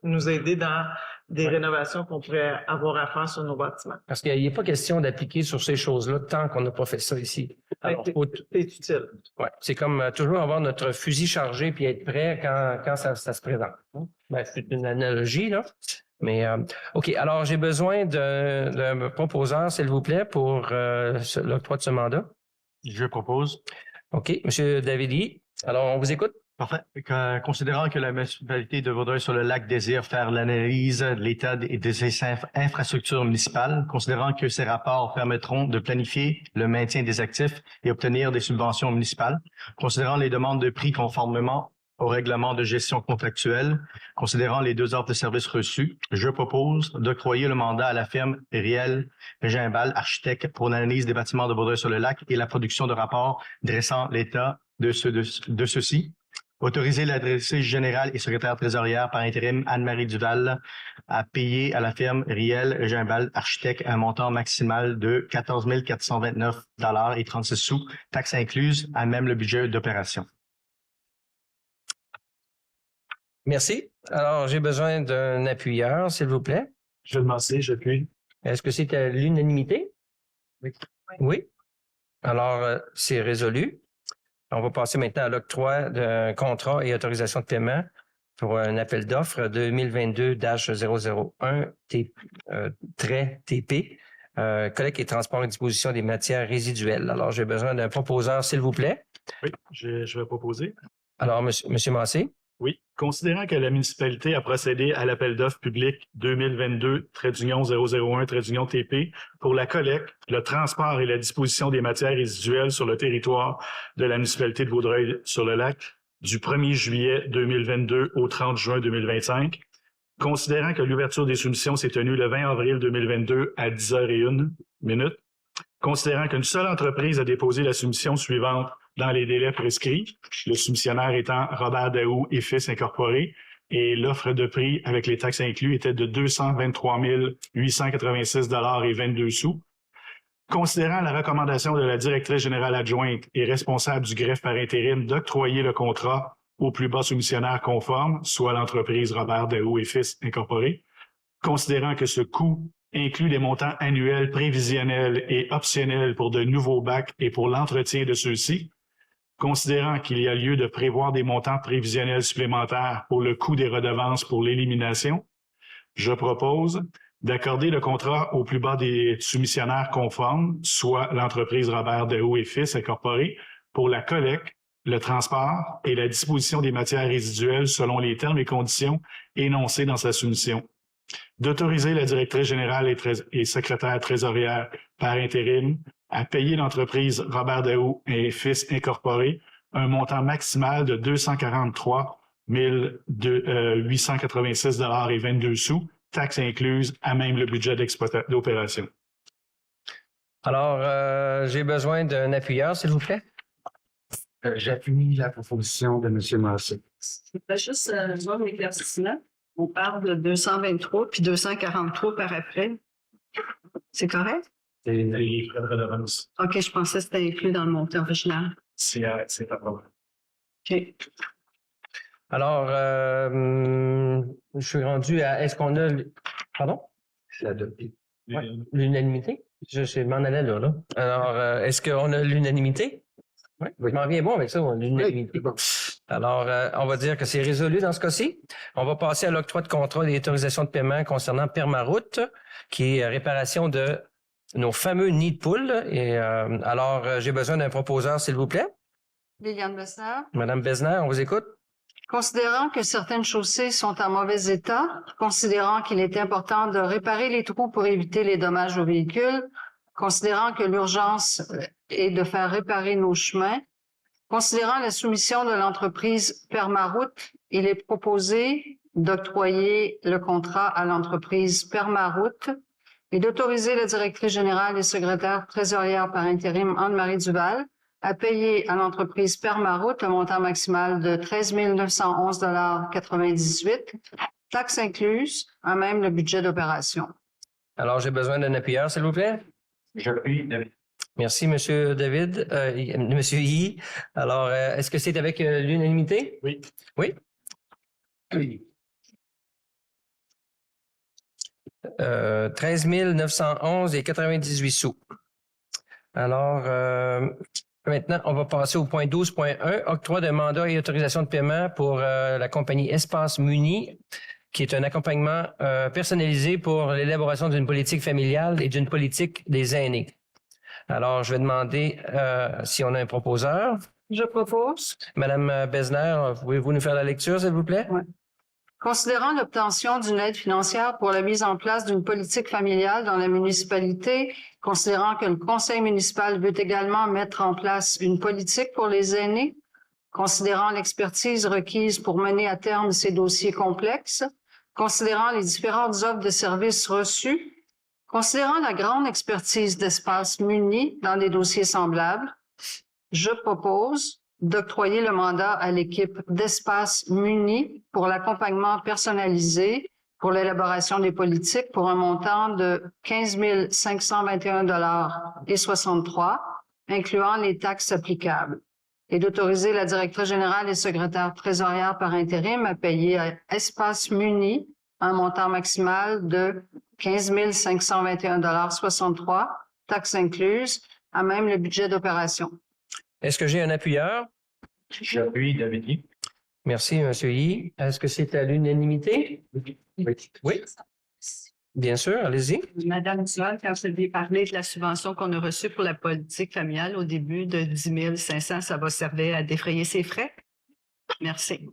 nous aider dans des rénovations qu'on pourrait avoir à faire sur nos bâtiments. Parce qu'il n'est pas question d'appliquer sur ces choses-là tant qu'on n'a pas fait ça ici. Alors, C'est utile. ouais, c'est comme toujours avoir notre fusil chargé puis être prêt quand ça se présente. Ben, c'est une analogie, là. Mais, OK. Alors, j'ai besoin d'un proposeur, s'il vous plaît, pour l'octroi de ce mandat. Je propose. OK. Monsieur Davidi, alors, on vous écoute. Parfait. Considérant que la municipalité de Vaudreuil-sur-le-Lac désire faire l'analyse de l'état de ses infrastructures municipales, considérant que ces rapports permettront de planifier le maintien des actifs et obtenir des subventions municipales, considérant les demandes de prix conformément au règlement de gestion contractuelle, considérant les 2 offres de services reçues, je propose d'octroyer le mandat à la firme Riel Gimbal, architecte, pour l'analyse des bâtiments de Vaudreuil-sur-le-Lac et la production de rapports dressant l'état de ceux-ci. Autoriser la directrice générale et secrétaire trésorière par intérim Anne-Marie Duval à payer à la firme Riel Gimbal, architecte, un montant maximal de 14 429,36 $, taxes incluses, à même le budget d'opération. Merci. Alors, j'ai besoin d'un appuyeur, s'il vous plaît. Je vais demander, j'appuie. Est-ce que c'est à l'unanimité? Oui. Oui. Alors, c'est résolu. On va passer maintenant à l'octroi d'un contrat et autorisation de paiement pour un appel d'offres 2022-001-TP, collecte et transport et disposition des matières résiduelles. Alors, j'ai besoin d'un proposeur, s'il vous plaît. Oui, je vais proposer. Alors, monsieur Massé. Oui. Considérant que la municipalité a procédé à l'appel d'offres public 2022-001-TP pour la collecte, le transport et la disposition des matières résiduelles sur le territoire de la municipalité de Vaudreuil-sur-le-Lac du 1er juillet 2022 au 30 juin 2025, considérant que l'ouverture des soumissions s'est tenue le 20 avril 2022 à 10h01, considérant qu'une seule entreprise a déposé la soumission suivante dans les délais prescrits, le soumissionnaire étant Robert Daou et Fils Incorporé, et l'offre de prix avec les taxes inclus était de 223 886,22 $. Considérant la recommandation de la directrice générale adjointe et responsable du greffe par intérim d'octroyer le contrat au plus bas soumissionnaire conforme, soit l'entreprise Robert Daou et Fils Incorporé, considérant que ce coût inclut les montants annuels prévisionnels et optionnels pour de nouveaux bacs et pour l'entretien de ceux-ci, considérant qu'il y a lieu de prévoir des montants prévisionnels supplémentaires pour le coût des redevances pour l'élimination, je propose d'accorder le contrat au plus bas des soumissionnaires conformes, soit l'entreprise Robert Daou et Fils Incorporé, pour la collecte, le transport et la disposition des matières résiduelles selon les termes et conditions énoncés dans sa soumission. D'autoriser la directrice générale et secrétaire trésorière par intérim à payer l'entreprise Robert Daou et Fils Incorporé un montant maximal de 243 886,22 $, taxes incluses, à même le budget d'opération. Alors, j'ai besoin d'un appuyeur, s'il vous plaît. J'appuie la proposition de M. Massé. Je vais juste voir l'éclaircissement. On parle de 223 puis 243 par après. C'est correct? C'est les frais de redevance. OK, je pensais que c'était inclus dans le montant original. C'est pas problème. OK. Alors, je suis rendu à... Est-ce qu'on a... Pardon? C'est adopté. Ouais, l'unanimité? Je m'en allais là. Alors, est-ce qu'on a l'unanimité? Oui. Je m'en viens bon avec ça, l'unanimité. Oui. Alors, on va dire que c'est résolu dans ce cas-ci. On va passer à l'octroi de contrat et autorisations de paiement concernant Permaroute, qui est réparation de nos fameux nids de poules. Et alors, j'ai besoin d'un proposeur, s'il vous plaît. Liliane Bessner. Madame Besner, on vous écoute. Considérant que certaines chaussées sont en mauvais état, considérant qu'il est important de réparer les trous pour éviter les dommages aux véhicules, considérant que l'urgence est de faire réparer nos chemins, considérant la soumission de l'entreprise Permaroute, il est proposé d'octroyer le contrat à l'entreprise Permaroute et d'autoriser la directrice générale et secrétaire trésorière par intérim Anne-Marie Duval à payer à l'entreprise Permaroute le montant maximal de 13 911,98 $, taxes incluses, à même le budget d'opération. Alors, j'ai besoin d'un appuyeur, s'il vous plaît. J'appuie, David. Merci, Monsieur David. Monsieur Yi. Alors, est-ce que c'est avec l'unanimité? Oui. Oui? 13 911,98 sous. Alors, maintenant, on va passer au point 12.1, octroi de mandat et autorisation de paiement pour la compagnie Espace Muni, qui est un accompagnement personnalisé pour l'élaboration d'une politique familiale et d'une politique des aînés. Alors, je vais demander si on a un proposeur. Je propose. Madame Besner, pouvez-vous nous faire la lecture, s'il vous plaît? Oui. Considérant l'obtention d'une aide financière pour la mise en place d'une politique familiale dans la municipalité, considérant que le conseil municipal veut également mettre en place une politique pour les aînés, considérant l'expertise requise pour mener à terme ces dossiers complexes, considérant les différentes offres de services reçues, considérant la grande expertise d'Espace Muni dans des dossiers semblables, je propose d'octroyer le mandat à l'équipe d'Espace Muni pour l'accompagnement personnalisé pour l'élaboration des politiques pour un montant de 15 521,63 $, incluant les taxes applicables, et d'autoriser la directrice générale et secrétaire trésorière par intérim à payer à Espace Muni un montant maximal de 15 521,63 $, taxes incluses, à même le budget d'opération. Est-ce que j'ai un appuyeur? J'appuie, David Yi. Merci, M. Yi. Est-ce que c'est à l'unanimité? Oui. Bien sûr, allez-y. Madame Duval, quand vous avez parlé de la subvention qu'on a reçue pour la politique familiale au début de 10 500, ça va servir à défrayer ses frais? Merci.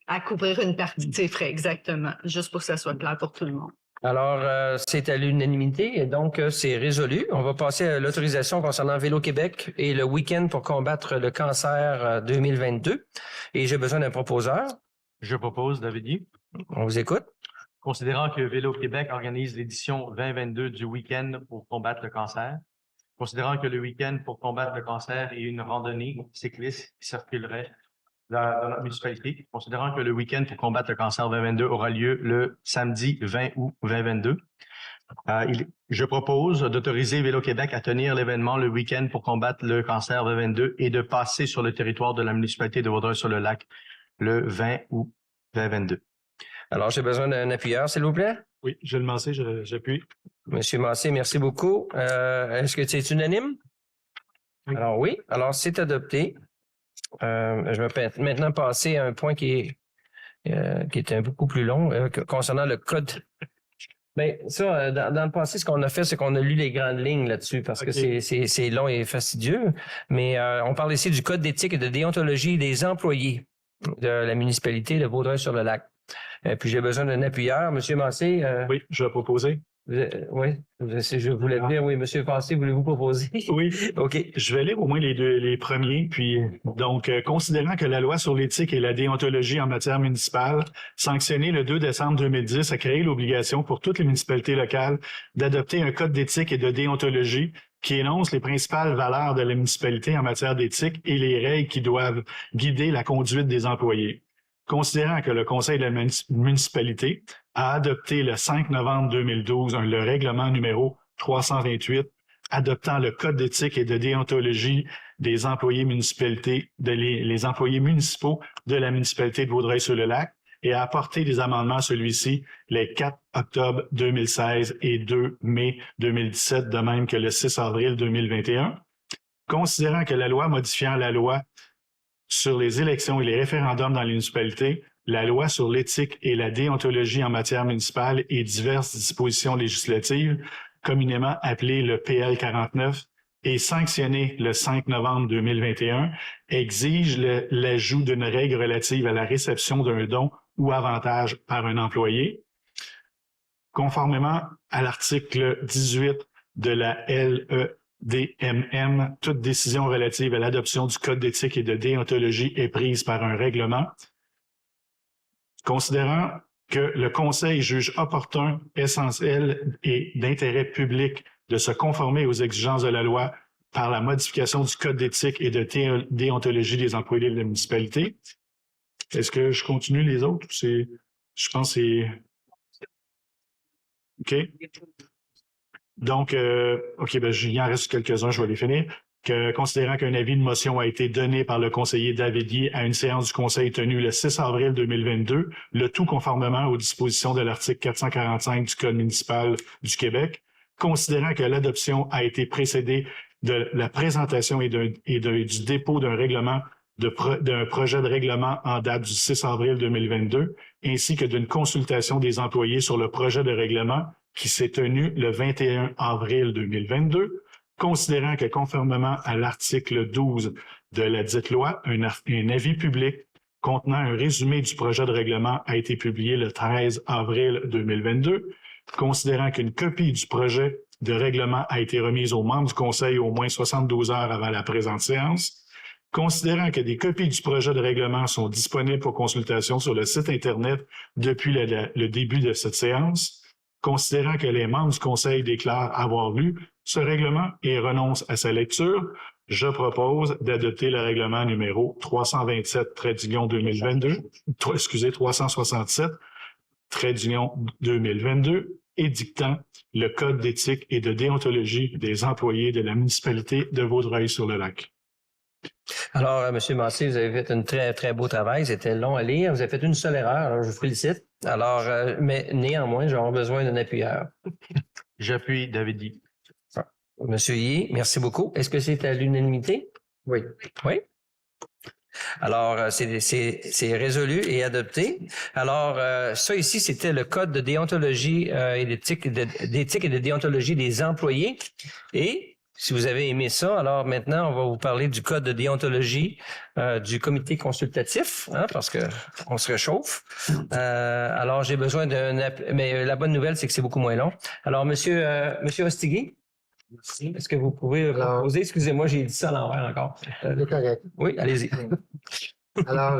À couvrir une partie de ses frais, exactement. Juste pour que ça soit clair pour tout le monde. Alors, c'est à l'unanimité et donc c'est résolu. On va passer à l'autorisation concernant Vélo Québec et le week-end pour combattre le cancer 2022. Et j'ai besoin d'un proposeur. Je propose, David Yi. On vous écoute. Considérant que Vélo Québec organise l'édition 2022 du week-end pour combattre le cancer, considérant que le week-end pour combattre le cancer est une randonnée cycliste qui circulerait dans notre municipalité, considérant que le week-end pour combattre le cancer 2022 aura lieu le samedi 20 août 2022. Je propose d'autoriser Vélo Québec à tenir l'événement le week-end pour combattre le cancer 2022 et de passer sur le territoire de la municipalité de Vaudreuil-sur-le-Lac le 20 août 2022. Alors, j'ai besoin d'un appuyeur, s'il vous plaît. Oui, je le Massé, j'appuie. Monsieur Massé, merci beaucoup. Est-ce que c'est unanime? Oui. Alors oui, alors c'est adopté. Je vais maintenant passer à un point qui est un beaucoup plus long concernant le code. Bien, ça, dans le passé, ce qu'on a fait, c'est qu'on a lu les grandes lignes là-dessus parce que c'est long et fastidieux. Mais on parle ici du code d'éthique et de déontologie des employés de la municipalité de Vaudreuil-sur-le-Lac. Puis j'ai besoin d'un appuyeur. Monsieur Massé. Oui, je vais proposer. Oui, je voulais dire, oui, Monsieur Massé, voulez-vous proposer? Oui. OK. Je vais lire au moins les premiers. Puis, donc, considérant que la loi sur l'éthique et la déontologie en matière municipale, sanctionnée le 2 décembre 2010, a créé l'obligation pour toutes les municipalités locales d'adopter un code d'éthique et de déontologie qui énonce les principales valeurs de la municipalité en matière d'éthique et les règles qui doivent guider la conduite des employés. Considérant que le Conseil de la municipalité a adopté le 5 novembre 2012 le règlement numéro 328 adoptant le Code d'éthique et de déontologie des employés les employés municipaux de la municipalité de Vaudreuil-sur-le-Lac et a apporté des amendements à celui-ci les 4 octobre 2016 et 2 mai 2017, de même que le 6 avril 2021. Considérant que la loi modifiant la loi sur les élections et les référendums dans les municipalités, la loi sur l'éthique et la déontologie en matière municipale et diverses dispositions législatives, communément appelées le PL 49, et sanctionnée le 5 novembre 2021, exige l'ajout d'une règle relative à la réception d'un don ou avantage par un employé. Conformément à l'article 18 de la LEDMM, toute décision relative à l'adoption du Code d'éthique et de déontologie est prise par un règlement. Considérant que le Conseil juge opportun, essentiel et d'intérêt public de se conformer aux exigences de la loi par la modification du Code d'éthique et de déontologie des employés de la municipalité. Est-ce que je continue les autres? Je pense que c'est... OK. Donc, OK, il en reste quelques-uns, je vais les finir. Considérant qu'un avis de motion a été donné par le conseiller David Yee à une séance du Conseil tenue le 6 avril 2022, le tout conformément aux dispositions de l'article 445 du Code municipal du Québec, considérant que l'adoption a été précédée de la présentation et du dépôt d'un règlement d'un projet de règlement en date du 6 avril 2022, ainsi que d'une consultation des employés sur le projet de règlement qui s'est tenu le 21 avril 2022, considérant que conformément à l'article 12 de la dite loi, un avis public contenant un résumé du projet de règlement a été publié le 13 avril 2022, considérant qu'une copie du projet de règlement a été remise aux membres du Conseil au moins 72 heures avant la présente séance, considérant que des copies du projet de règlement sont disponibles pour consultation sur le site Internet depuis le début de cette séance, considérant que les membres du Conseil déclarent avoir lu ce règlement et renoncent à sa lecture, je propose d'adopter le règlement numéro 327-2022, 367-2022, édictant le Code d'éthique et de déontologie des employés de la municipalité de Vaudreuil-sur-le-Lac. Alors, M. Massé, vous avez fait un très, très beau travail. C'était long à lire. Vous avez fait une seule erreur, alors je vous félicite. Alors, mais néanmoins, j'aurai besoin d'un appuyeur. J'appuie David Yee. Monsieur Yee, merci beaucoup. Est-ce que c'est à l'unanimité? Oui. Oui. Alors, c'est résolu et adopté. Alors, ça ici, c'était le code de déontologie et d'éthique et de déontologie des employés. Et si vous avez aimé ça, alors maintenant, on va vous parler du code de déontologie du comité consultatif, hein, parce que on se réchauffe. Alors, j'ai besoin mais la bonne nouvelle, c'est que c'est beaucoup moins long. Alors, Monsieur Ostigui. Merci. Est-ce que vous pouvez proposer? Excusez-moi, j'ai dit ça à l'envers encore. C'est correct. Oui, allez-y. Alors,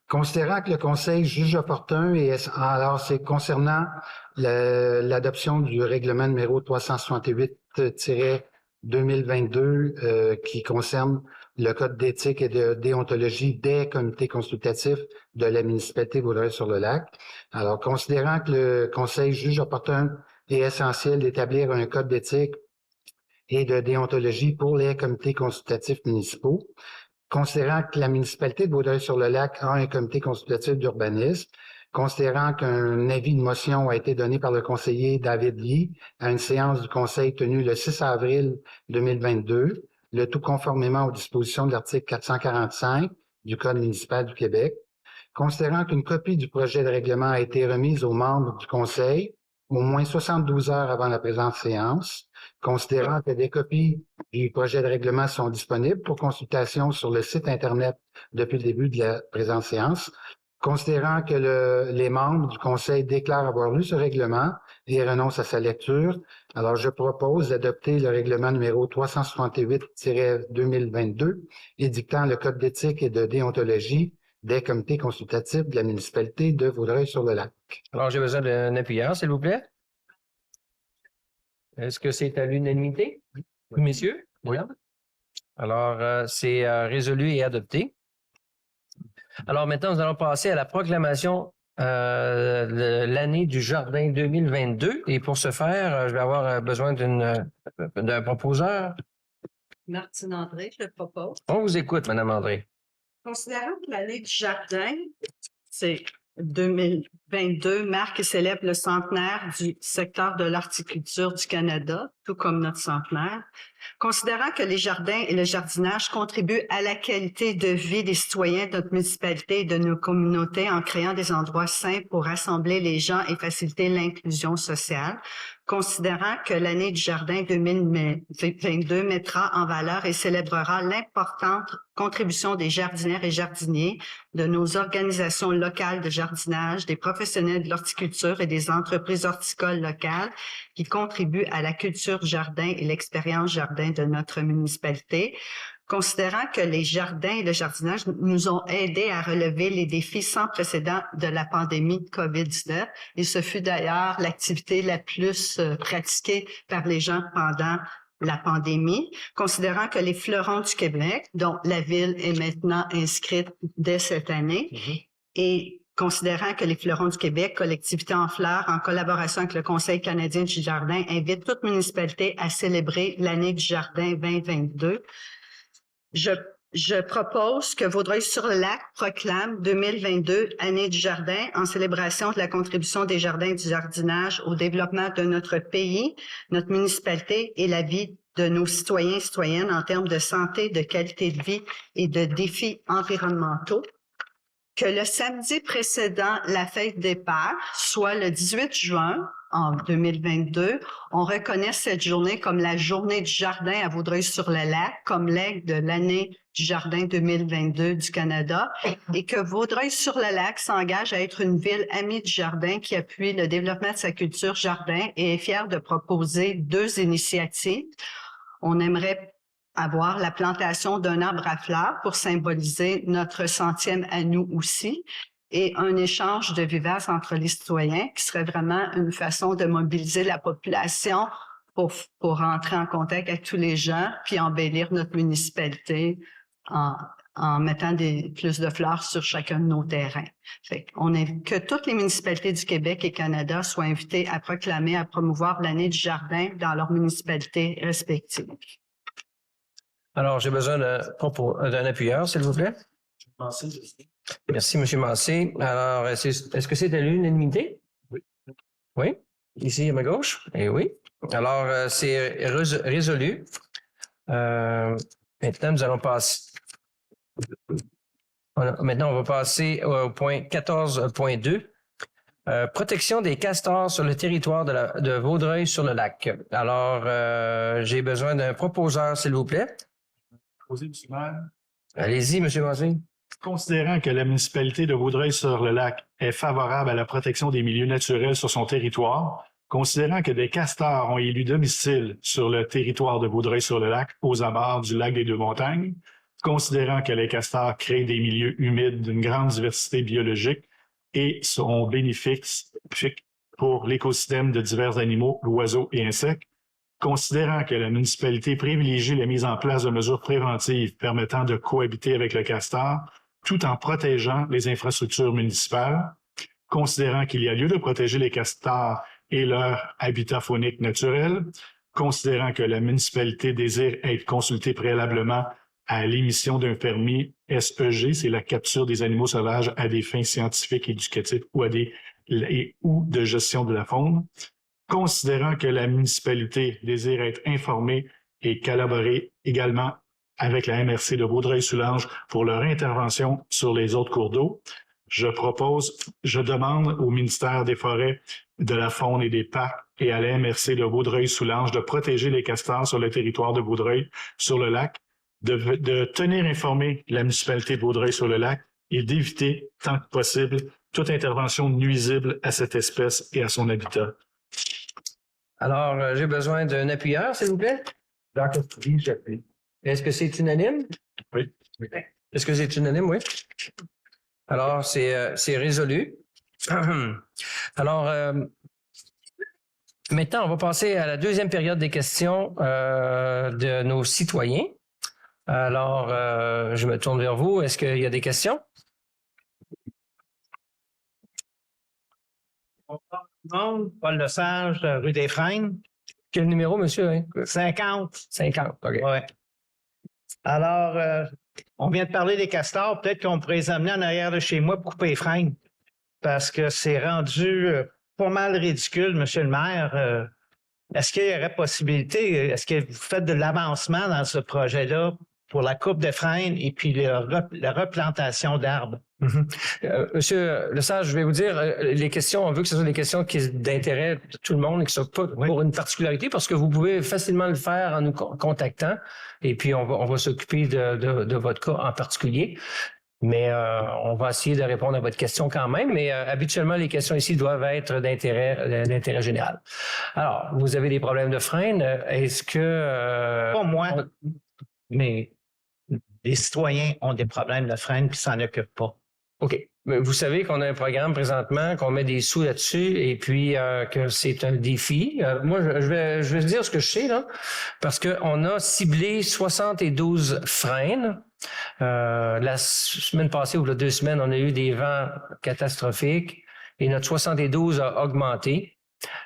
considérant que le Conseil juge opportun, alors c'est concernant l'adoption du règlement numéro 368-2022 qui concerne le Code d'éthique et de déontologie des comités consultatifs de la municipalité Vaudreuil-sur-le-Lac. Alors, considérant que le Conseil juge opportun et essentiel d'établir un code d'éthique et de déontologie pour les comités consultatifs municipaux, considérant que la municipalité de Vaudreuil-sur-le-Lac a un comité consultatif d'urbanisme, considérant qu'un avis de motion a été donné par le conseiller David Yee à une séance du Conseil tenue le 6 avril 2022, le tout conformément aux dispositions de l'article 445 du Code municipal du Québec, considérant qu'une copie du projet de règlement a été remise aux membres du Conseil au moins 72 heures avant la présente séance, considérant que des copies du projet de règlement sont disponibles pour consultation sur le site Internet depuis le début de la présente séance, considérant que les membres du Conseil déclarent avoir lu ce règlement et renoncent à sa lecture, alors je propose d'adopter le règlement numéro 368-2022 édictant le Code d'éthique et de déontologie des comités consultatifs de la municipalité de Vaudreuil-sur-le-Lac. Alors, j'ai besoin d'un appuyeur, s'il vous plaît. Est-ce que c'est à l'unanimité? Oui. Messieurs? Oui. Alors, c'est résolu et adopté. Alors, maintenant, nous allons passer à la proclamation de l'année du jardin 2022. Et pour ce faire, je vais avoir besoin d'un proposeur. Martine André, je le propose. On vous écoute, Mme André. Considérant que l'année du jardin, c'est 2022, marque et célèbre le centenaire du secteur de l'horticulture du Canada, tout comme notre centenaire. Considérant que les jardins et le jardinage contribuent à la qualité de vie des citoyens de notre municipalité et de nos communautés en créant des endroits sains pour rassembler les gens et faciliter l'inclusion sociale. Considérant que l'année du jardin 2022 mettra en valeur et célébrera l'importante contribution des jardinières et jardiniers, de nos organisations locales de jardinage, des professionnels de l'horticulture et des entreprises horticoles locales qui contribuent à la culture jardin et l'expérience jardin de notre municipalité. Considérant que les jardins et le jardinage nous ont aidés à relever les défis sans précédent de la pandémie de COVID-19, et ce fut d'ailleurs l'activité la plus pratiquée par les gens pendant la pandémie, considérant que les fleurons du Québec, dont la ville est maintenant inscrite dès cette année, et considérant que les Fleurons du Québec, collectivité en fleurs, en collaboration avec le Conseil canadien du jardin, invite toute municipalité à célébrer l'année du jardin 2022, je propose que Vaudreuil-sur-le-Lac proclame 2022 année du jardin en célébration de la contribution des jardins et du jardinage au développement de notre pays, notre municipalité et la vie de nos citoyens et citoyennes en termes de santé, de qualité de vie et de défis environnementaux. Que le samedi précédant la fête des Pères, soit le 18 juin en 2022, on reconnaît cette journée comme la journée du jardin à Vaudreuil-sur-le-Lac, comme l'aigle de l'année du jardin 2022 du Canada, et que Vaudreuil-sur-le-Lac s'engage à être une ville amie du jardin qui appuie le développement de sa culture jardin et est fière de proposer 2 initiatives. On aimerait avoir la plantation d'un arbre à fleurs pour symboliser notre 100e à nous aussi, et un échange de vivaces entre les citoyens qui serait vraiment une façon de mobiliser la population pour entrer en contact avec tous les gens puis embellir notre municipalité en mettant plus de fleurs sur chacun de nos terrains. On invite que toutes les municipalités du Québec et Canada soient invitées à proclamer, à promouvoir l'année du jardin dans leurs municipalités respectives. Alors, j'ai besoin d'un appuyeur, s'il vous plaît. Merci, M. Massé. Alors, est-ce que c'est à l'unanimité? Oui. Oui? Ici, à ma gauche? Eh oui. Alors, c'est résolu. Maintenant, nous allons passer... Maintenant, on va passer au point 14.2. Protection des castors sur le territoire de Vaudreuil-sur-le-Lac. Alors, j'ai besoin d'un proposeur, s'il vous plaît. M. Maire. Allez-y, M. Massé. Considérant que la municipalité de Vaudreuil-sur-le-Lac est favorable à la protection des milieux naturels sur son territoire, considérant que des castors ont élu domicile sur le territoire de Vaudreuil-sur-le-Lac aux abords du lac des Deux-Montagnes, considérant que les castors créent des milieux humides d'une grande diversité biologique et sont bénéfiques pour l'écosystème de divers animaux, oiseaux et insectes, considérant que la municipalité privilégie la mise en place de mesures préventives permettant de cohabiter avec le castor tout en protégeant les infrastructures municipales, considérant qu'il y a lieu de protéger les castors et leur habitat faunique naturel, considérant que la municipalité désire être consultée préalablement à l'émission d'un permis SEG, c'est la capture des animaux sauvages à des fins scientifiques, éducatives ou de gestion de la faune, considérant que la municipalité désire être informée et collaborer également avec la MRC de Vaudreuil-Soulanges pour leur intervention sur les autres cours d'eau, je demande au ministère des Forêts, de la Faune et des Parcs et à la MRC de Vaudreuil-Soulanges de protéger les castors sur le territoire de Vaudreuil-sur-le-Lac, de tenir informée la municipalité de Vaudreuil-sur-le-Lac et d'éviter, tant que possible, toute intervention nuisible à cette espèce et à son habitat. Alors, j'ai besoin d'un appuyeur, s'il vous plaît. Est-ce que c'est unanime? Oui. Est-ce que c'est unanime? Oui. Alors, c'est résolu. Alors, maintenant, on va passer à la deuxième période des questions de nos citoyens. Alors, je me tourne vers vous. Est-ce qu'il y a des questions? Bonjour, Paul Lesage, rue des Frênes. Quel numéro, monsieur? Hein? 50. 50, OK. Ouais. Alors, on vient de parler des castors. Peut-être qu'on pourrait les amener en arrière de chez moi pour couper les freins. Parce que c'est rendu pas mal ridicule, monsieur le maire. Est-ce qu'il y aurait possibilité, est-ce que vous faites de l'avancement dans ce projet-là pour la coupe de freins et puis la replantation d'arbres? Monsieur Lesage, je vais vous dire, les questions, on veut que ce soit des questions qui d'intérêt de tout le monde et que ce soit pas pour une particularité, parce que vous pouvez facilement le faire en nous contactant, et puis on va s'occuper de votre cas en particulier. Mais on va essayer de répondre à votre question quand même, mais habituellement, les questions ici doivent être d'intérêt général. Alors, vous avez des problèmes de frein, est-ce que... Pas moi, mais les citoyens ont des problèmes de frein puis s'en occupent pas. OK. Mais vous savez qu'on a un programme présentement, qu'on met des sous là-dessus et puis que c'est un défi. Moi, je vais dire ce que je sais, là, parce qu'on a ciblé 72 freins. La semaine passée ou la 2 semaines, on a eu des vents catastrophiques et notre 72 a augmenté.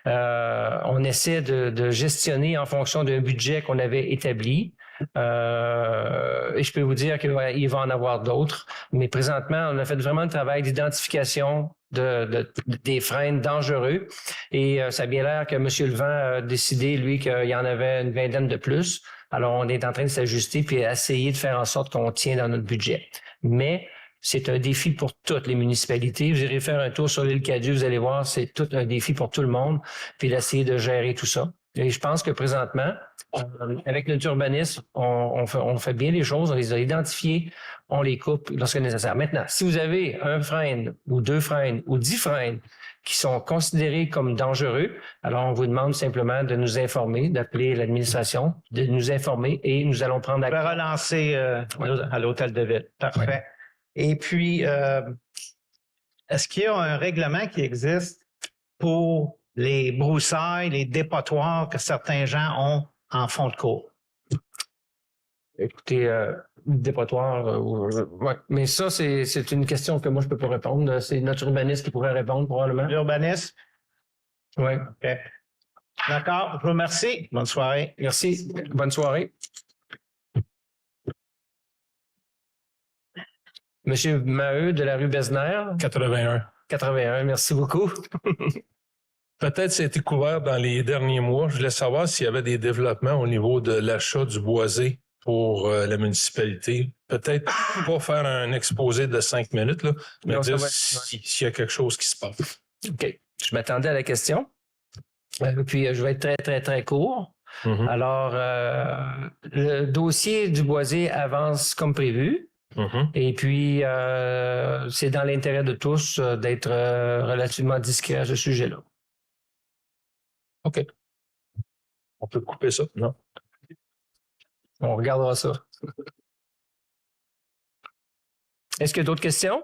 On essaie de gestionner en fonction d'un budget qu'on avait établi. Et je peux vous dire qu'il va en avoir d'autres. Mais présentement, on a fait vraiment un travail d'identification des freins dangereux. Et ça a bien l'air que M. Levent a décidé, lui, qu'il y en avait une vingtaine de plus. Alors, on est en train de s'ajuster puis essayer de faire en sorte qu'on tient dans notre budget. Mais c'est un défi pour toutes les municipalités. Vous irez faire un tour sur l'île Cadieux, vous allez voir, c'est tout un défi pour tout le monde, puis d'essayer de gérer tout ça. Et je pense que présentement, avec notre urbanisme, on fait bien les choses, on les a identifiés, on les coupe lorsque nécessaire. Maintenant, si vous avez un frein ou 2 freins ou 10 freins qui sont considérés comme dangereux, alors on vous demande simplement de nous informer, d'appeler l'administration, de nous informer et nous allons prendre On va relancer à l'hôtel de ville. Parfait. Ouais. Et puis, est-ce qu'il y a un règlement qui existe pour les broussailles, les dépotoirs que certains gens ont en fond de cours? Écoutez, dépotoir, ouais. Mais ça, c'est une question que moi, je peux pas répondre. C'est notre urbaniste qui pourrait répondre, probablement. L'urbaniste? Oui. OK. D'accord. Je vous remercie. Bonne soirée. Merci. Bonne soirée. Monsieur Maheu de la rue Besner. 81. 81, merci beaucoup. Peut-être ça a été couvert dans les derniers mois. Je voulais savoir s'il y avait des développements au niveau de l'achat du boisé pour la municipalité. Peut-être pas faire un exposé de 5 minutes, là, mais Non, dire s'il y a quelque chose qui se passe. OK. Je m'attendais à la question. Puis, je vais être très, très, très court. Mm-hmm. Alors, le dossier du boisé avance comme prévu. Mm-hmm. Et puis, c'est dans l'intérêt de tous d'être relativement discret à ce sujet-là. OK. On peut couper ça, non? On regardera ça. Est-ce qu'il y a d'autres questions?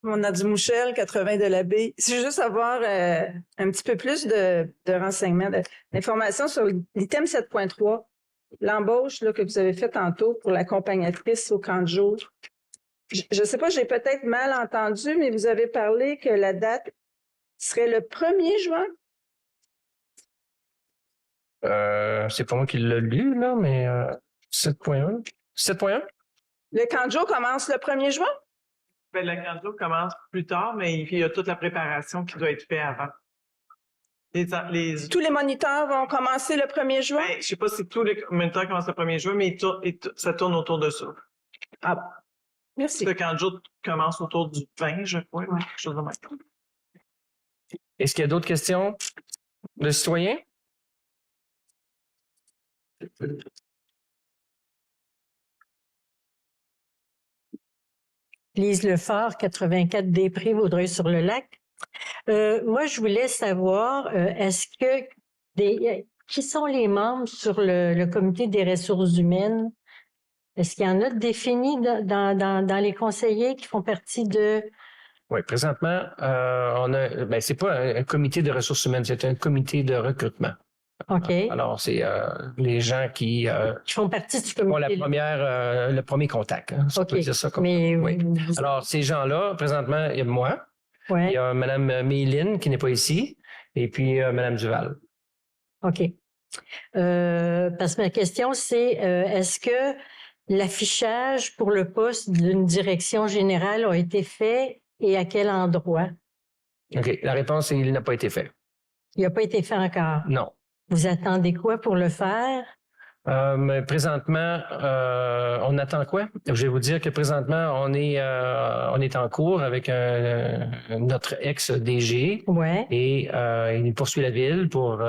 On a du Mouchel, 80 de la baie. C'est juste avoir un petit peu plus de renseignements, d'informations sur l'item 7.3, l'embauche là, que vous avez fait tantôt pour l'accompagnatrice au camp de jour. Je ne sais pas, j'ai peut-être mal entendu, mais vous avez parlé que la date serait le 1er juin? C'est pas moi qui l'ai lu, là, mais 7.1. 7.1? Le camp de jour commence le 1er juin? Ben, le camp de jour commence plus tard, mais il y a toute la préparation qui doit être faite avant. Tous les moniteurs vont commencer le 1er juin? Ben, je ne sais pas si tous les moniteurs commencent le 1er juin, mais ça tourne autour de ça. Ah, merci. Le camp de jour commence autour du 20, je crois, quelque chose de même. Est-ce qu'il y a d'autres questions de citoyens? Lise Lefort, 84 Després, Vaudreuil-sur-le-Lac. Moi, je voulais savoir, est-ce que qui sont les membres sur le comité des ressources humaines? Est-ce qu'il y en a définis dans les conseillers qui font partie de... Oui, présentement, c'est pas un comité de ressources humaines, c'est un comité de recrutement. OK. Alors, c'est les gens qui font partie du comité. Ont le premier contact. Hein, si on peut dire ça comme ça. Oui. Alors, ces gens-là, présentement, il y a moi, il y a Mme Méline qui n'est pas ici, et puis Mme Duval. OK. Parce que ma question, c'est est-ce que l'affichage pour le poste d'une direction générale a été fait et à quel endroit? OK. La réponse est il n'a pas été fait. Il n'a pas été fait encore? Non. Vous attendez quoi pour le faire? Mais présentement, on attend quoi? Je vais vous dire que présentement, on est en cours avec notre ex-DG. Ouais. Et il poursuit la ville pour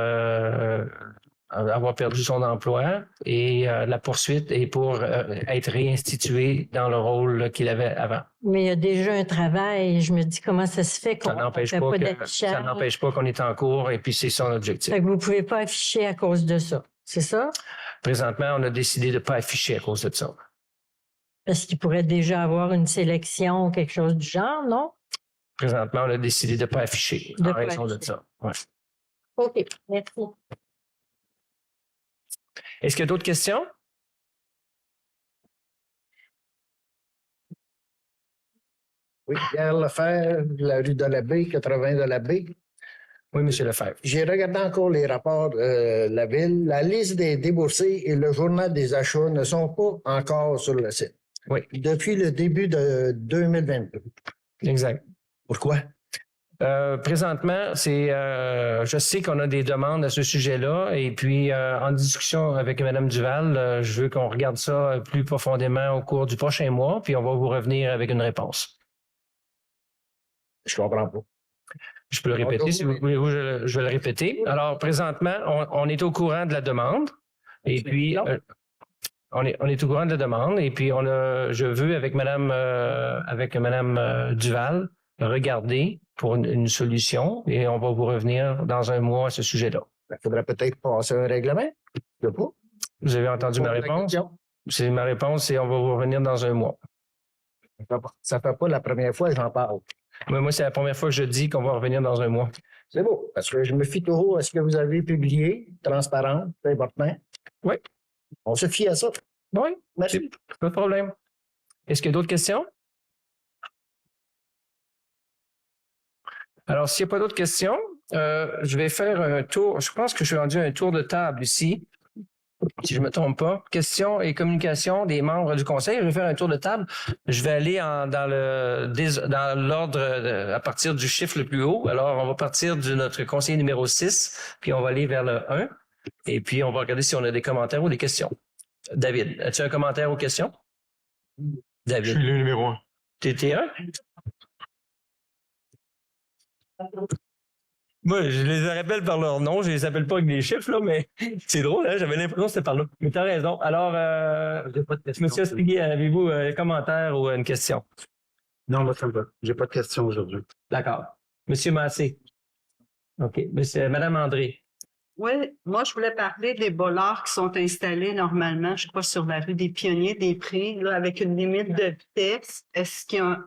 avoir perdu son emploi et la poursuite est pour être réinstitué dans le rôle qu'il avait avant. Mais il y a déjà un travail. Je me dis comment ça se fait qu'on ne fait pas d'affichage. Ça n'empêche pas qu'on est en cours et puis c'est son objectif. Fait que vous ne pouvez pas afficher à cause de ça. c'est ça? Présentement, on a décidé de ne pas afficher à cause de ça. Est-ce qu'il pourrait déjà avoir une sélection ou quelque chose du genre, non? Présentement, on a décidé de ne pas afficher De en pas raison de afficher. ça. Ouais. OK, merci. Est-ce qu'il y a d'autres questions? Oui, Pierre Lefebvre, la rue de la Baie, 80 de la Baie. Oui, M. Lefebvre. J'ai regardé encore les rapports de la ville. La liste des déboursés et le journal des achats ne sont pas encore sur le site. Oui. Depuis le début de 2022. Exact. Pourquoi? Présentement, je sais qu'on a des demandes à ce sujet-là et puis en discussion avec Mme Duval, je veux qu'on regarde ça plus profondément au cours du prochain mois puis on va vous revenir avec une réponse. Je comprends pas. Je peux le répéter si vous voulez, je vais le répéter. Alors, présentement, on est au courant de la demande et puis on est au courant de la demande et puis je veux avec Mme Duval regarder pour une solution et on va vous revenir dans un mois à ce sujet-là. Il faudrait peut-être passer un règlement. Je sais pas. Vous avez entendu ma réponse? C'est ma réponse, c'est on va vous revenir dans un mois. Ça fait pas la première fois que j'en parle. Mais moi, c'est la première fois que je dis qu'on va revenir dans un mois. C'est beau, parce que je me fie toujours à ce que vous avez publié, transparent, c'est important. Oui. On se fie à ça. Oui. Merci. Pas de problème. Est-ce qu'il y a d'autres questions? Alors, s'il n'y a pas d'autres questions, je vais faire un tour. Je pense que je suis rendu à un tour de table ici. Si je ne me trompe pas. Questions et communications des membres du conseil. Je vais faire un tour de table. Je vais aller dans l'ordre à partir du chiffre le plus haut. Alors, on va partir de notre conseiller numéro 6, puis on va aller vers le 1. Et puis, on va regarder si on a des commentaires ou des questions. David, as-tu un commentaire ou question? David. Je suis le numéro 1. T'es un? Moi, je les rappelle par leur nom. Je les appelle pas avec des chiffres, là, mais c'est drôle, hein? J'avais l'impression que c'était par là. Mais tu as raison. Alors, Monsieur Spigui, avez-vous un commentaire ou une question? Non, moi, ça me va. J'ai pas de questions aujourd'hui. D'accord. Monsieur Massé. OK. Madame André. Oui, moi, je voulais parler des bollards qui sont installés normalement, je crois, sur la rue des Pionniers des Prés, là, avec une limite de vitesse. Est-ce qu'il y a un...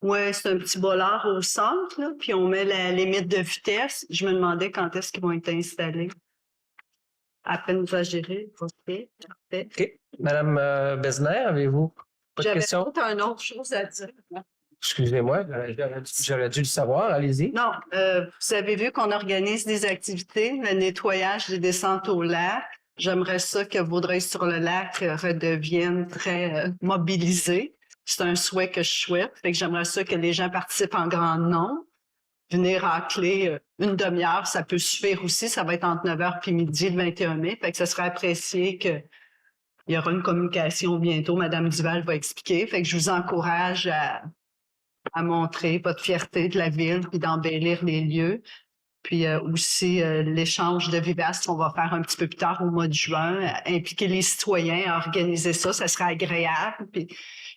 Oui, c'est un petit bollard au centre, là, puis on met la limite de vitesse. Je me demandais quand est-ce qu'ils vont être installés. À peine exagéré. OK. OK. Madame Besner, avez-vous pas de questions? J'avais une autre chose à dire. Excusez-moi, j'aurais dû le savoir. Allez-y. Non, vous avez vu qu'on organise des activités, le nettoyage des descentes au lac. J'aimerais ça que Vaudreuil-sur-le-Lac redevienne très mobilisé. C'est un souhait que je souhaite. Fait que j'aimerais ça que les gens participent en grand nombre. Venir racler une demi-heure, ça peut suffire aussi. Ça va être entre 9h puis midi le 21 mai. Fait que ça serait apprécié qu'il y aura une communication bientôt. Madame Duval va expliquer. Fait que je vous encourage à montrer votre fierté de la ville puis d'embellir les lieux. Puis aussi l'échange de vivaces qu'on va faire un petit peu plus tard au mois de juin, impliquer les citoyens à organiser ça, ça serait agréable.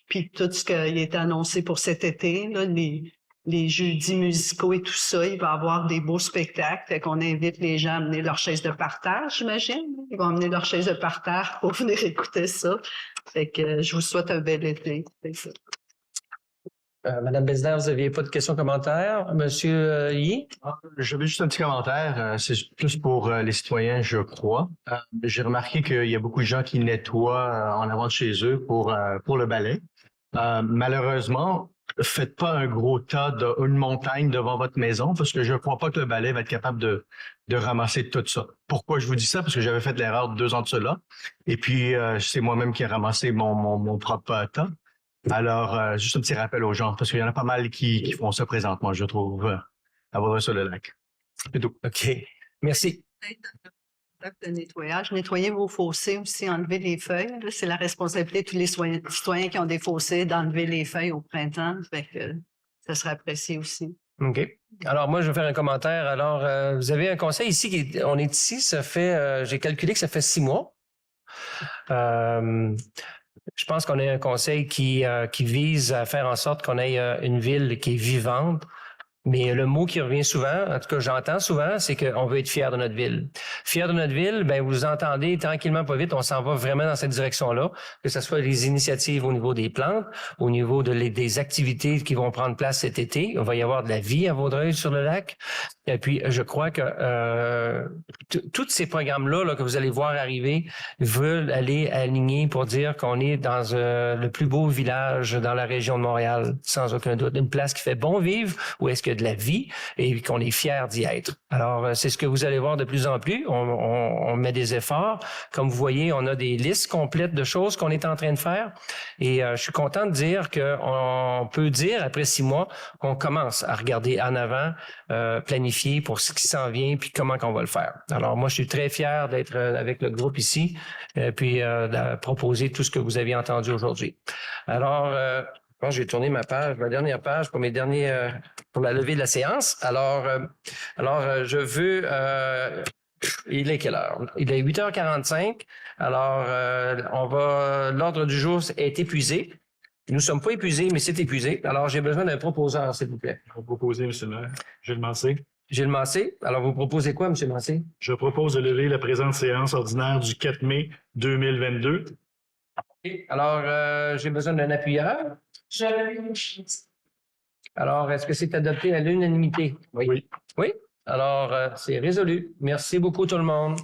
Puis tout ce qui a été annoncé pour cet été, là, les jeudis musicaux et tout ça, il va y avoir des beaux spectacles. Fait qu'on invite les gens à amener leur chaise de partage, j'imagine. Ils vont amener leur chaise de partage pour venir écouter ça. Fait que je vous souhaite un bel été. C'est ça. Madame Besner, vous n'aviez pas de questions, commentaires? Monsieur Yi? J'avais juste un petit commentaire. C'est plus pour les citoyens, je crois. J'ai remarqué qu'il y a beaucoup de gens qui nettoient en avant de chez eux pour le balai. Malheureusement, faites pas un gros tas une montagne devant votre maison parce que je ne crois pas que le balai va être capable de ramasser tout ça. Pourquoi je vous dis ça? Parce que j'avais fait l'erreur de 2 ans de cela. Et puis, c'est moi-même qui ai ramassé mon propre tas. Alors, juste un petit rappel aux gens, parce qu'il y en a pas mal qui font ça présentement, je trouve, à Vaudreuil-sur-le-Lac. C'est tout. OK. Merci. De nettoyage. Nettoyer vos fossés aussi, enlever les feuilles. Là, c'est la responsabilité de tous les citoyens qui ont des fossés d'enlever les feuilles au printemps. Fait que ça serait apprécié aussi. OK. Alors, moi, je vais faire un commentaire. Alors, vous avez un conseil ici, on est ici, ça fait, j'ai calculé que ça fait 6 mois. Je pense qu'on a un conseil qui vise à faire en sorte qu'on ait une ville qui est vivante. Mais le mot qui revient souvent, en tout cas j'entends souvent, c'est qu'on veut être fier de notre ville. fiers de notre ville, ben vous entendez tranquillement, pas vite, on s'en va vraiment dans cette direction-là, que ce soit les initiatives au niveau des plantes, au niveau des activités qui vont prendre place cet été. Il va y avoir de la vie à Vaudreuil-sur-le-Lac. Et puis, je crois que tous ces programmes-là là, que vous allez voir arriver veulent aller aligner pour dire qu'on est dans le plus beau village dans la région de Montréal, sans aucun doute. Une place qui fait bon vivre, où est-ce qu'il y a de la vie et qu'on est fiers d'y être. Alors, c'est ce que vous allez voir de plus en plus. On met des efforts. Comme vous voyez, on a des listes complètes de choses qu'on est en train de faire. Et je suis content de dire qu'on peut dire, après 6 mois, qu'on commence à regarder en avant, planifier pour ce qui s'en vient, puis comment qu'on va le faire. Alors, moi, je suis très fier d'être avec le groupe ici, puis de proposer tout ce que vous avez entendu aujourd'hui. Alors, j'ai tourné ma dernière page pour pour la levée de la séance. Alors, je veux... il est quelle heure? Il est 8h45. Alors, l'ordre du jour est épuisé. Nous ne sommes pas épuisés, mais c'est épuisé. Alors, j'ai besoin d'un proposeur, s'il vous plaît. Je vais proposer, M. le maire. Gilles Massé. Gilles Massé. Alors, vous proposez quoi, M. Massé? Je propose de lever la présente séance ordinaire du 4 mai 2022. Okay. Alors, j'ai besoin d'un appuyeur. Alors, est-ce que c'est adopté à l'unanimité? Oui. Oui? Alors, c'est résolu. Merci beaucoup, tout le monde.